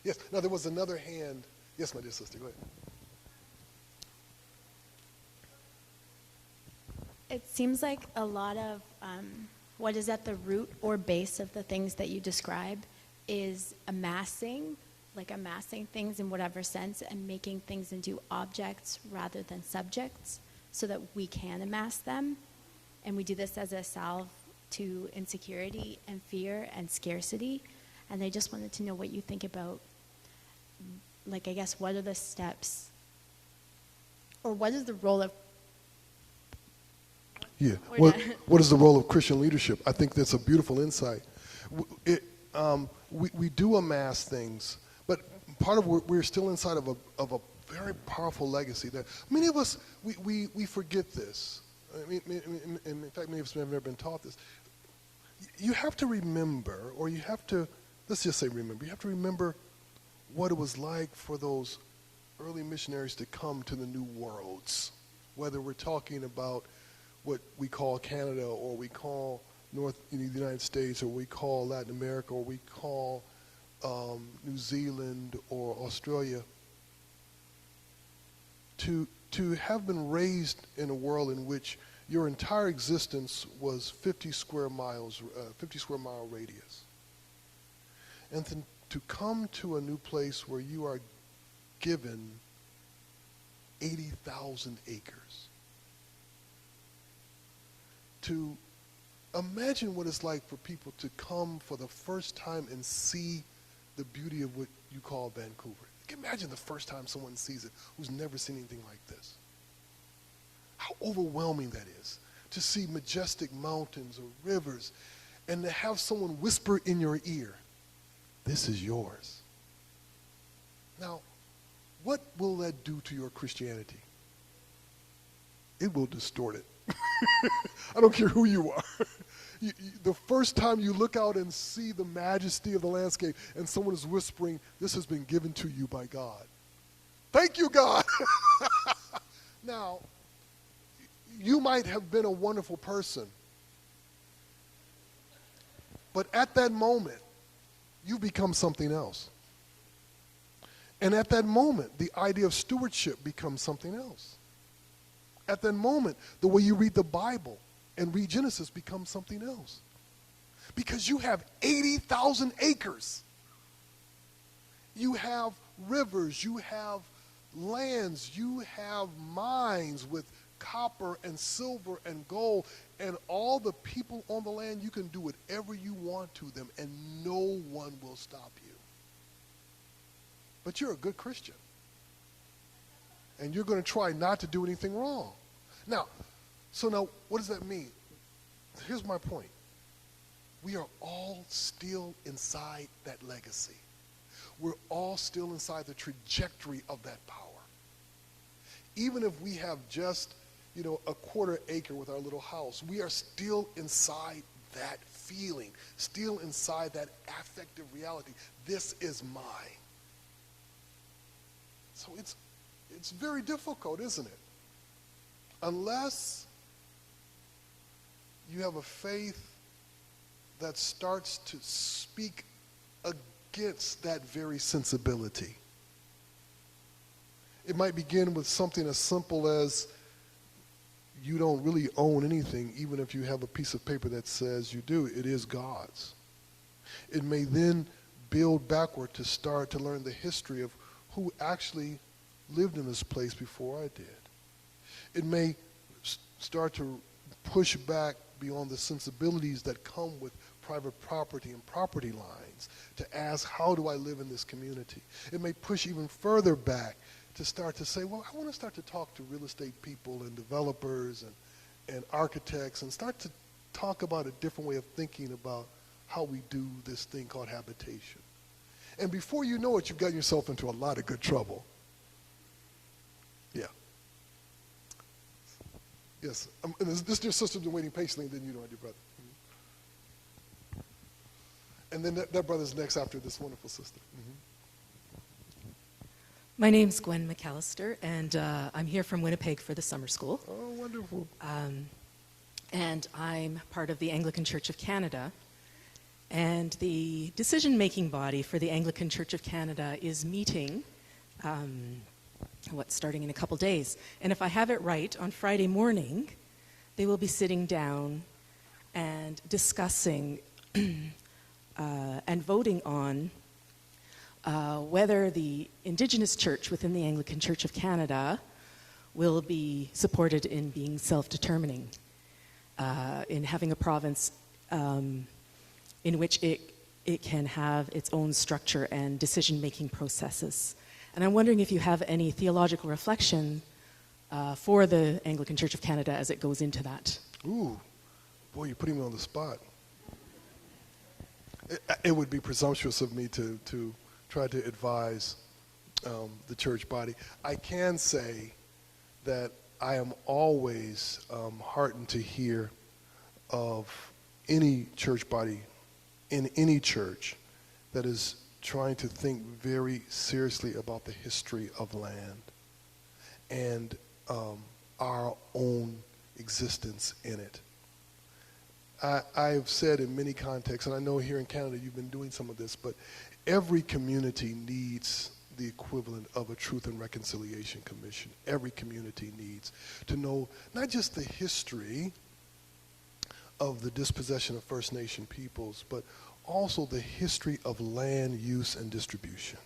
Yes, now there was another hand. Yes, my dear sister, go ahead. It seems like a lot of what is at the root or base of the things that you describe is amassing things in whatever sense and making things into objects rather than subjects so that we can amass them. And we do this as a salve to insecurity and fear and scarcity. And I just wanted to know what you think about, like, I guess, what are the steps, or what is the role of... Yeah. What is the role of Christian leadership? I think that's a beautiful insight. We do amass things, but part of we're still inside of a very powerful legacy that many of us, we forget this. I mean, in fact, many of us have never been taught this. You have to remember, or you have to, let's just say remember, you have to remember what it was like for those early missionaries to come to the new worlds, whether we're talking about what we call Canada, or we call the United States, or we call Latin America, or we call New Zealand or Australia. To have been raised in a world in which your entire existence was 50 square mile radius, and then to come to a new place where you are given 80,000 acres. To imagine what it's like for people to come for the first time and see the beauty of what you call Vancouver. Imagine the first time someone sees it who's never seen anything like this. How overwhelming that is to see majestic mountains or rivers and to have someone whisper in your ear, "This is yours." Now, what will that do to your Christianity? It will distort it. I don't care who you are. The first time you look out and see the majesty of the landscape and someone is whispering, "This has been given to you by God." Thank you, God. Now, you might have been a wonderful person, but at that moment, you become something else. And at that moment, the idea of stewardship becomes something else. At that moment, the way you read the Bible and read Genesis becomes something else. Because you have 80,000 acres. You have rivers, you have lands, you have mines with copper and silver and gold, and all the people on the land, you can do whatever you want to them, and no one will stop you. But you're a good Christian. And you're going to try not to do anything wrong. Now, what does that mean? Here's my point. We are all still inside that legacy. We're all still inside the trajectory of that power. Even if we have just, a quarter acre with our little house, we are still inside that feeling, still inside that affective reality. This is mine. So it's very difficult, isn't it? Unless you have a faith that starts to speak against that very sensibility. It might begin with something as simple as you don't really own anything, even if you have a piece of paper that says you do. It is God's. It may then build backward to start to learn the history of who actually lived in this place before I did. It may start to push back beyond the sensibilities that come with private property and property lines to ask, how do I live in this community? It may push even further back to start to say, well, I want to start to talk to real estate people and developers and architects and start to talk about a different way of thinking about how we do this thing called habitation. And before you know it, you've gotten yourself into a lot of good trouble. Yeah. Yes. And this dear sister's been waiting patiently, and then you know I do, brother. And then that brother's next after this wonderful sister. Mm-hmm. My name's Gwen McAllister, and I'm here from Winnipeg for the summer school. Oh, wonderful. And I'm part of the Anglican Church of Canada. And the decision-making body for the Anglican Church of Canada is meeting, starting in a couple days. And if I have it right, on Friday morning, they will be sitting down and discussing and voting on whether the Indigenous church within the Anglican Church of Canada will be supported in being self-determining, in having a province in which it can have its own structure and decision-making processes. And I'm wondering if you have any theological reflection for the Anglican Church of Canada as it goes into that. Ooh, boy, you're putting me on the spot. It would be presumptuous of me to try to advise the church body. I can say that I am always heartened to hear of any church body in any church that is trying to think very seriously about the history of land and our own existence in it. I've said in many contexts, and I know here in Canada you've been doing some of this, but every community needs the equivalent of a Truth and Reconciliation Commission. Every community needs to know not just the history of the dispossession of First Nation peoples, but also the history of land use and distribution,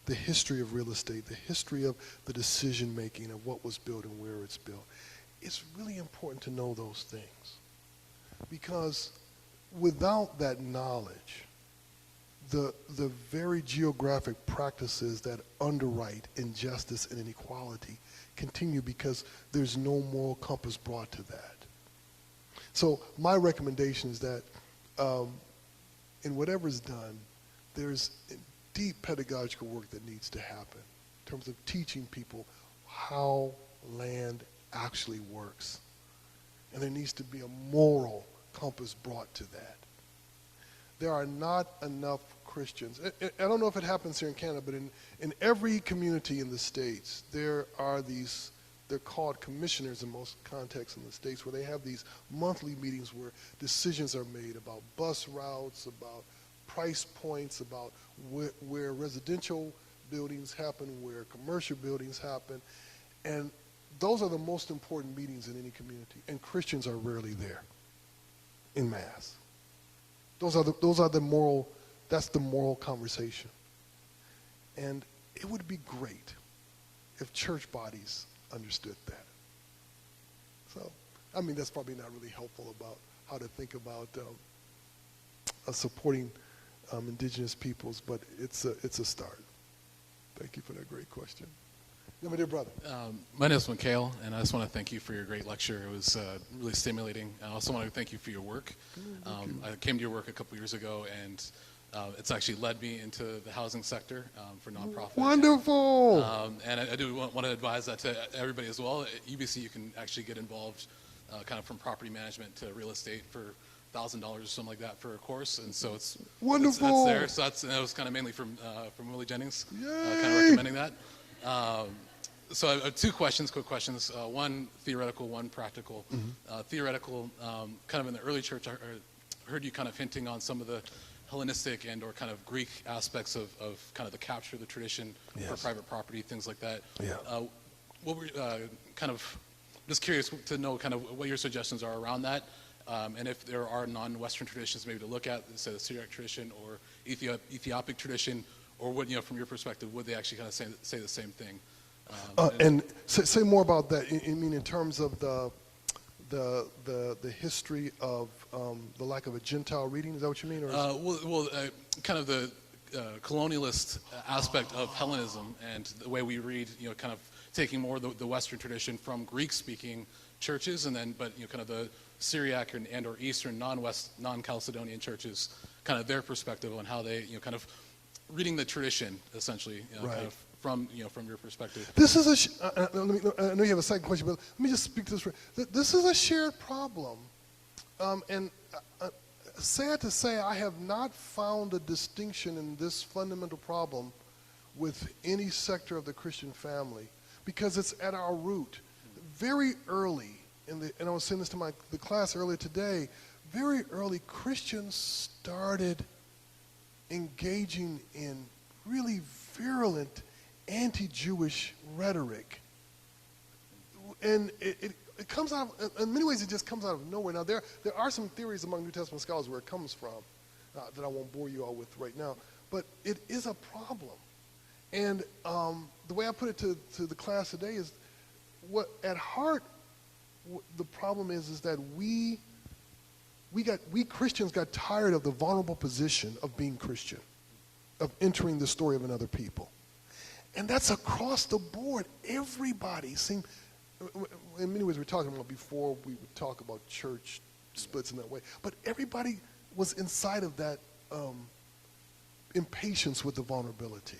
the history of real estate, the history of the decision making of what was built and where it's built. It's really important to know those things, because without that knowledge, the very geographic practices that underwrite injustice and inequality continue because there's no moral compass brought to that. So my recommendation is that in whatever is done, there's deep pedagogical work that needs to happen in terms of teaching people how land actually works. And there needs to be a moral compass brought to that. There are not enough Christians. I don't know if it happens here in Canada, but in every community in the States, there are these, they're called commissioners in most contexts in the States, where they have these monthly meetings where decisions are made about bus routes, about price points, about where residential buildings happen, where commercial buildings happen. And those are the most important meetings in any community. And Christians are rarely there in mass. Those are the moral, that's the moral conversation. And it would be great if church bodies understood that. So, I mean, that's probably not really helpful about how to think about supporting indigenous peoples, but it's a start. Thank you for that great question. Yeah, my dear brother. My name is Mikhail, and I just want to thank you for your great lecture. It was really stimulating. I also want to thank you for your work. I came to your work a couple years ago, and it's actually led me into the housing sector for nonprofit. Wonderful! And I do want to advise that to everybody as well. At UBC, you can actually get involved kind of from property management to real estate for $1,000 or something like that for a course, and so it's wonderful. It's there. So that was kind of mainly from Willie Jennings, kind of recommending that. So I have two questions, quick questions. One theoretical, one practical. Theoretical, kind of in the early church, I heard you kind of hinting on some of the Hellenistic and or kind of Greek aspects of kind of the capture of the tradition for private property, things like that. What were kind of, just curious to know kind of what your suggestions are around that, and if there are non-Western traditions maybe to look at, say the Syriac tradition or Ethiopic tradition, or would, from your perspective, would they actually kind of say the same thing? And say more about that. I mean, in terms of the history of the lack of a Gentile reading. Is that what you mean? Or kind of the colonialist aspect of Hellenism and the way we read. Kind of taking more the Western tradition from Greek-speaking churches, and then kind of the Syriac and or Eastern non-Chalcedonian churches, kind of their perspective on how they kind of reading the tradition essentially. Right. Kind of from your perspective. This is I know you have a second question, but let me just speak to this. This is a shared problem, and sad to say, I have not found a distinction in this fundamental problem with any sector of the Christian family, because it's at our root. Very early and I was saying this to the class earlier today. Very early, Christians started engaging in really virulent anti-Jewish rhetoric. And it comes out of, in many ways, it just comes out of nowhere. Now, there are some theories among New Testament scholars where it comes from that I won't bore you all with right now, but it is a problem. And the way I put it to the class today is, what at heart, the problem is that we Christians got tired of the vulnerable position of being Christian, of entering the story of another people. And that's across the board. Everybody seemed, in many ways we're talking about before we would talk about church splits in that way, but everybody was inside of that impatience with the vulnerability.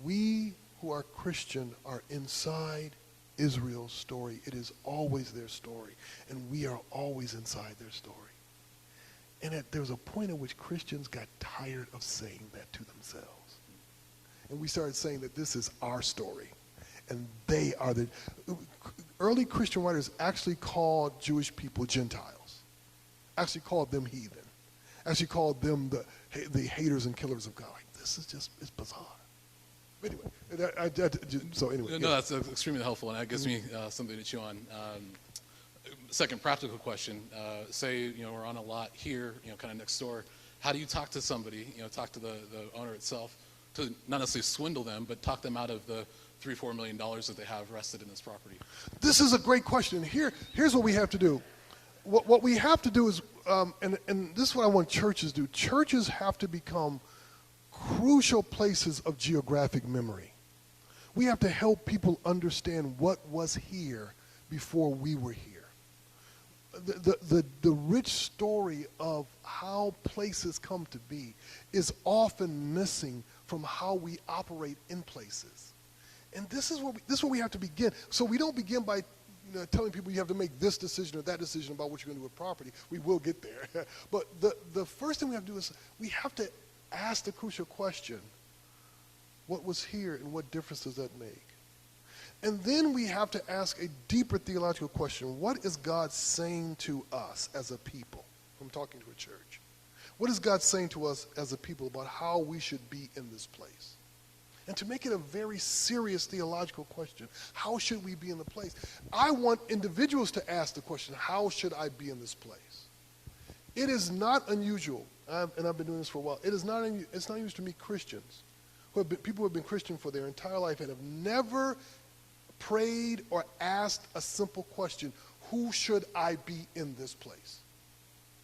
We who are Christian are inside Israel's story. It is always their story, and we are always inside their story. And there was a point at which Christians got tired of saying that to themselves. And we started saying that this is our story, and they are the... Early Christian writers actually called Jewish people Gentiles, actually called them heathen, actually called them the haters and killers of God. This is just, it's bizarre. Anyway, so anyway. No, that's extremely helpful, and that gives me something to chew on. Second practical question, say, we're on a lot here, kind of next door. How do you talk to somebody, talk to the owner itself, to not necessarily swindle them, but talk them out of the $3-4 million that they have rested in this property? This is a great question. Here's what we have to do. What we have to do is, and this is what I want churches to do. Churches have to become crucial places of geographic memory. We have to help people understand what was here before we were here. The rich story of how places come to be is often missing from how we operate in places. And this is where we have to begin. So we don't begin by telling people you have to make this decision or that decision about what you're going to do with property. We will get there. But the first thing we have to do is we have to ask the crucial question, what was here and what difference does that make? And then we have to ask a deeper theological question. What is God saying to us as a people? I'm talking to a church. What is God saying to us as a people about how we should be in this place? And to make it a very serious theological question, how should we be in the place? I want individuals to ask the question, how should I be in this place? It is not unusual, and I've been doing this for a while, it's not unusual to meet Christians, people who have been Christian for their entire life and have never prayed or asked a simple question, who should I be in this place?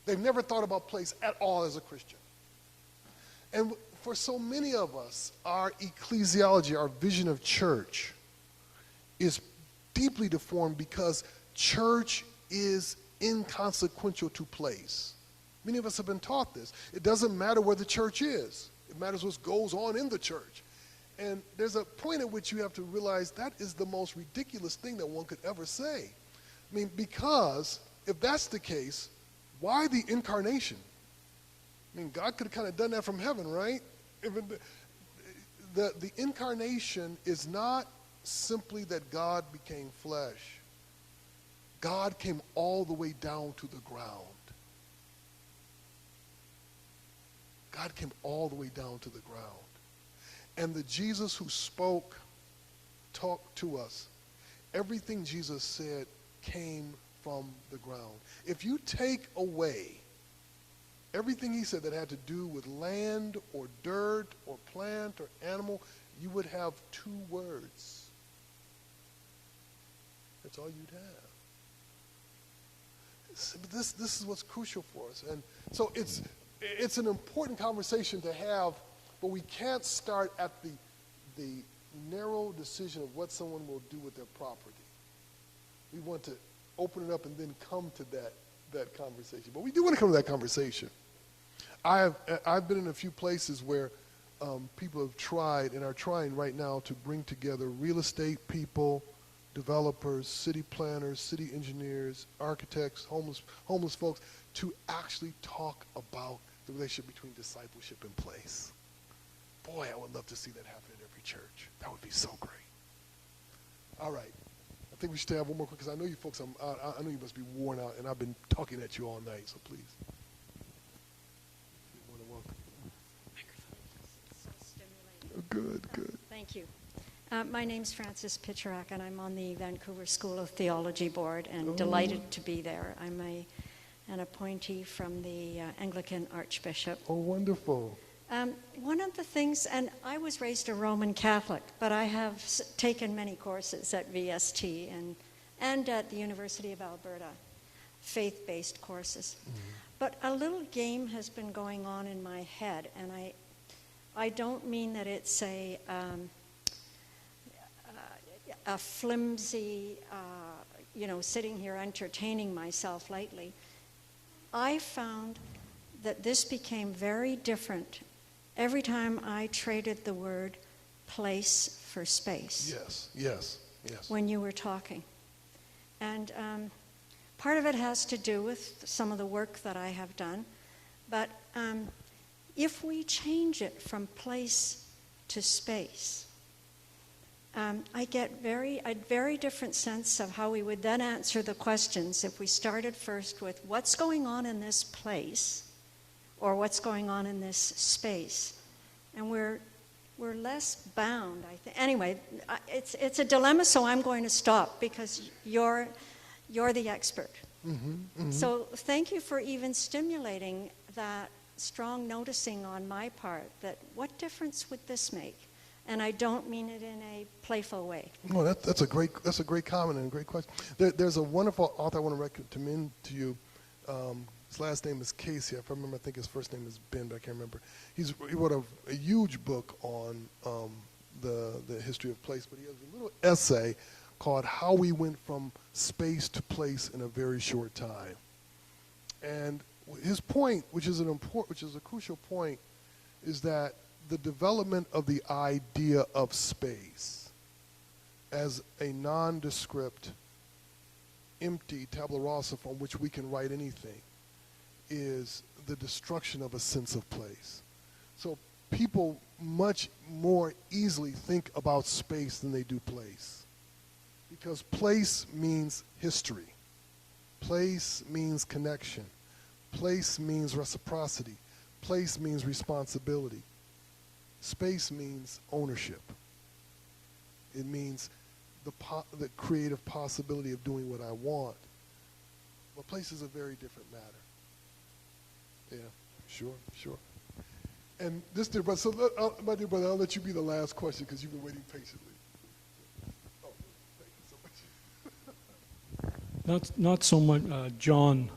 They've never thought about place at all as a Christian. And for so many of us, our ecclesiology, our vision of church, is deeply deformed because church is inconsequential to place. Many of us have been taught this. It doesn't matter where the church is. It matters what goes on in the church. And there's a point at which you have to realize that is the most ridiculous thing that one could ever say. I mean, because if that's the case, why the incarnation? I mean, God could have kind of done that from heaven, right? The incarnation is not simply that God became flesh. God came all the way down to the ground. God came all the way down to the ground. And the Jesus who talked to us, everything Jesus said came from the ground. If you take away everything he said that had to do with land or dirt or plant or animal, you would have 2 words. That's all you'd have. This is what's crucial for us. And so it's an important conversation to have, but we can't start at the narrow decision of what someone will do with their property. We want to open it up and then come to that conversation. But we do want to come to that conversation. I've been in a few places where people have tried and are trying right now to bring together real estate people, developers, city planners, city engineers, architects, homeless folks, to actually talk about the relationship between discipleship and place. Boy, I would love to see that happen in every church. That would be so great. All right. I think we should have one more because I know you folks, I know you must be worn out, and I've been talking at you all night, so please. Good. Good. Thank you. My name's Frances Pitcherack, and I'm on the Vancouver School of Theology Board, and delighted to be there. I'm an appointee from the Anglican Archbishop. Oh, wonderful. One of the things, and I was raised a Roman Catholic, but I have taken many courses at VST and at the University of Alberta, faith-based courses. Mm-hmm. But a little game has been going on in my head, and I don't mean that it's a flimsy, sitting here entertaining myself lightly. I found that this became very different every time I traded the word place for space. Yes. When you were talking. And part of it has to do with some of the work that I have done. But if we change it from place to space, I get a very different sense of how we would then answer the questions if we started first with what's going on in this place or what's going on in this space. And we're less bound, I think. Anyway, it's a dilemma, so I'm going to stop because you're the expert. Mm-hmm, mm-hmm. So thank you for even stimulating that strong noticing on my part that what difference would this make? And I don't mean it in a playful way. No, that's a great comment and a great question. There's a wonderful author I want to recommend to you. His last name is Casey. If I remember, I think his first name is Ben, but I can't remember. He wrote a huge book on the history of place, but he has a little essay called How We Went from Space to Place in a Very Short Time. And his point, which is a crucial point, is that the development of the idea of space as a nondescript, empty tabula rasa from which we can write anything is the destruction of a sense of place. So people much more easily think about space than they do place. Because place means history. Place means connection. Place means reciprocity. Place means responsibility. Space means ownership. It means the creative possibility of doing what I want. But place is a very different matter. Yeah, sure. And this, dear brother, my dear brother, I'll let you be the last question because you've been waiting patiently. Oh, thank you so much. Not so much, John.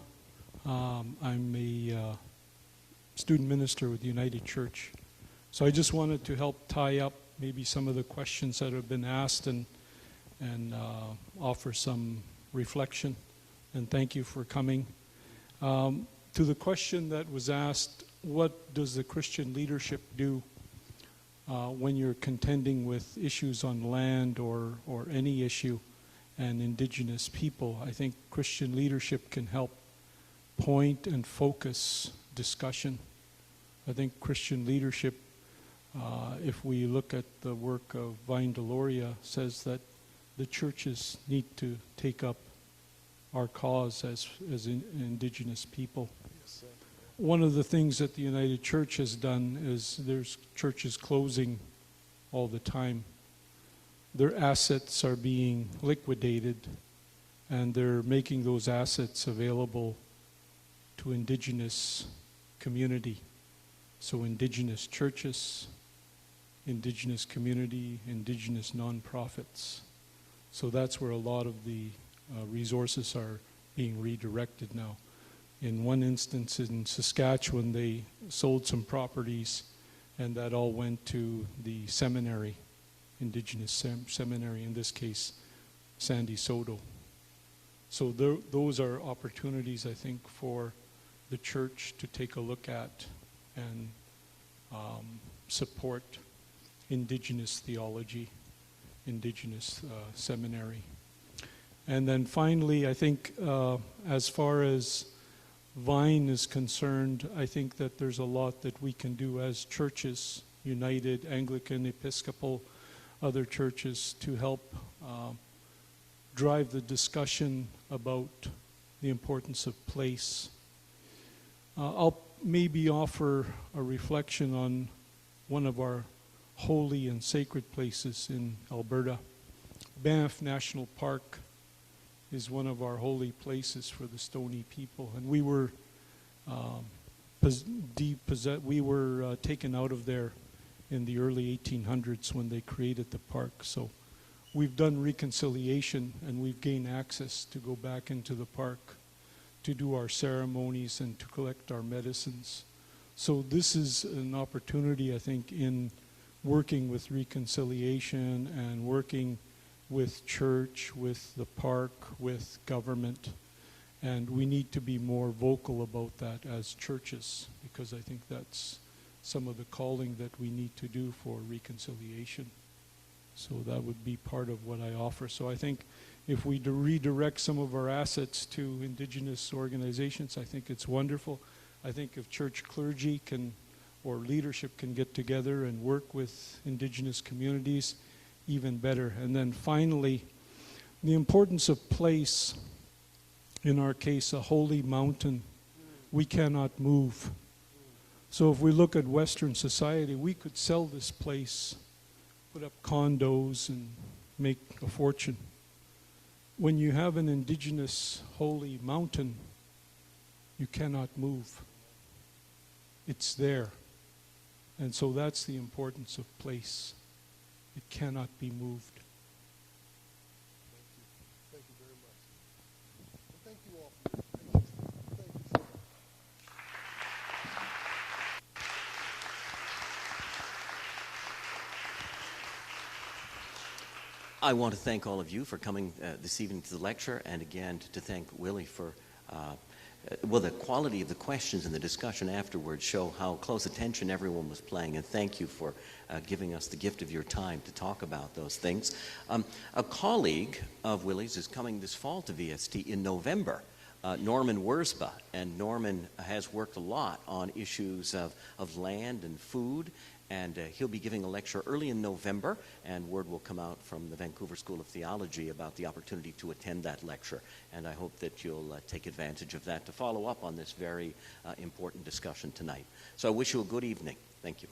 I'm a student minister with the United Church. So I just wanted to help tie up maybe some of the questions that have been asked and offer some reflection. And thank you for coming. To the question that was asked, what does the Christian leadership do when you're contending with issues on land or any issue and indigenous people? I think Christian leadership can help point and focus discussion. I think Christian leadership, if we look at the work of Vine Deloria, says that the churches need to take up our cause as indigenous people. Yes, sir. One of the things that the United Church has done is there's churches closing all the time. Their assets are being liquidated, and they're making those assets available to indigenous community. So indigenous churches, indigenous community, indigenous nonprofits. So that's where a lot of the resources are being redirected now. In one instance in Saskatchewan, they sold some properties, and that all went to the seminary, indigenous seminary, in this case, Sandy Soto. So those are opportunities, I think, for the church to take a look at and support indigenous theology, indigenous seminary. And then finally, I think as far as Vine is concerned, I think that there's a lot that we can do as churches, United, Anglican, Episcopal, other churches, to help drive the discussion about the importance of place. I'll maybe offer a reflection on one of our holy and sacred places in Alberta. Banff National Park is one of our holy places for the Stoney people, and we were taken out of there in the early 1800s when they created the park. So we've done reconciliation, and we've gained access to go back into the park to do our ceremonies and to collect our medicines. So this is an opportunity, I think, in working with reconciliation and working with church, with the park, with government. And we need to be more vocal about that as churches, because I think that's some of the calling that we need to do for reconciliation. So that would be part of what I offer. So I think if we redirect some of our assets to Indigenous organizations, I think it's wonderful. I think if church clergy can, or leadership can get together and work with Indigenous communities, even better. And then finally, the importance of place, in our case, a holy mountain we cannot move. So if we look at Western society, we could sell this place, put up condos and make a fortune. When you have an Indigenous holy mountain, you cannot move. It's there. And so that's the importance of place. It cannot be moved. Thank you very much. And thank you all for your patience. Thank you so much. I want to thank all of you for coming this evening to the lecture, and again to thank Willie for the quality of the questions and the discussion afterwards show how close attention everyone was paying, and thank you for giving us the gift of your time to talk about those things. A colleague of Willie's is coming this fall to VST in November, Norman Wurzba, and Norman has worked a lot on issues of land and food, and he'll be giving a lecture early in November, and word will come out from the Vancouver School of Theology about the opportunity to attend that lecture. And I hope that you'll take advantage of that to follow up on this very important discussion tonight. So I wish you a good evening. Thank you.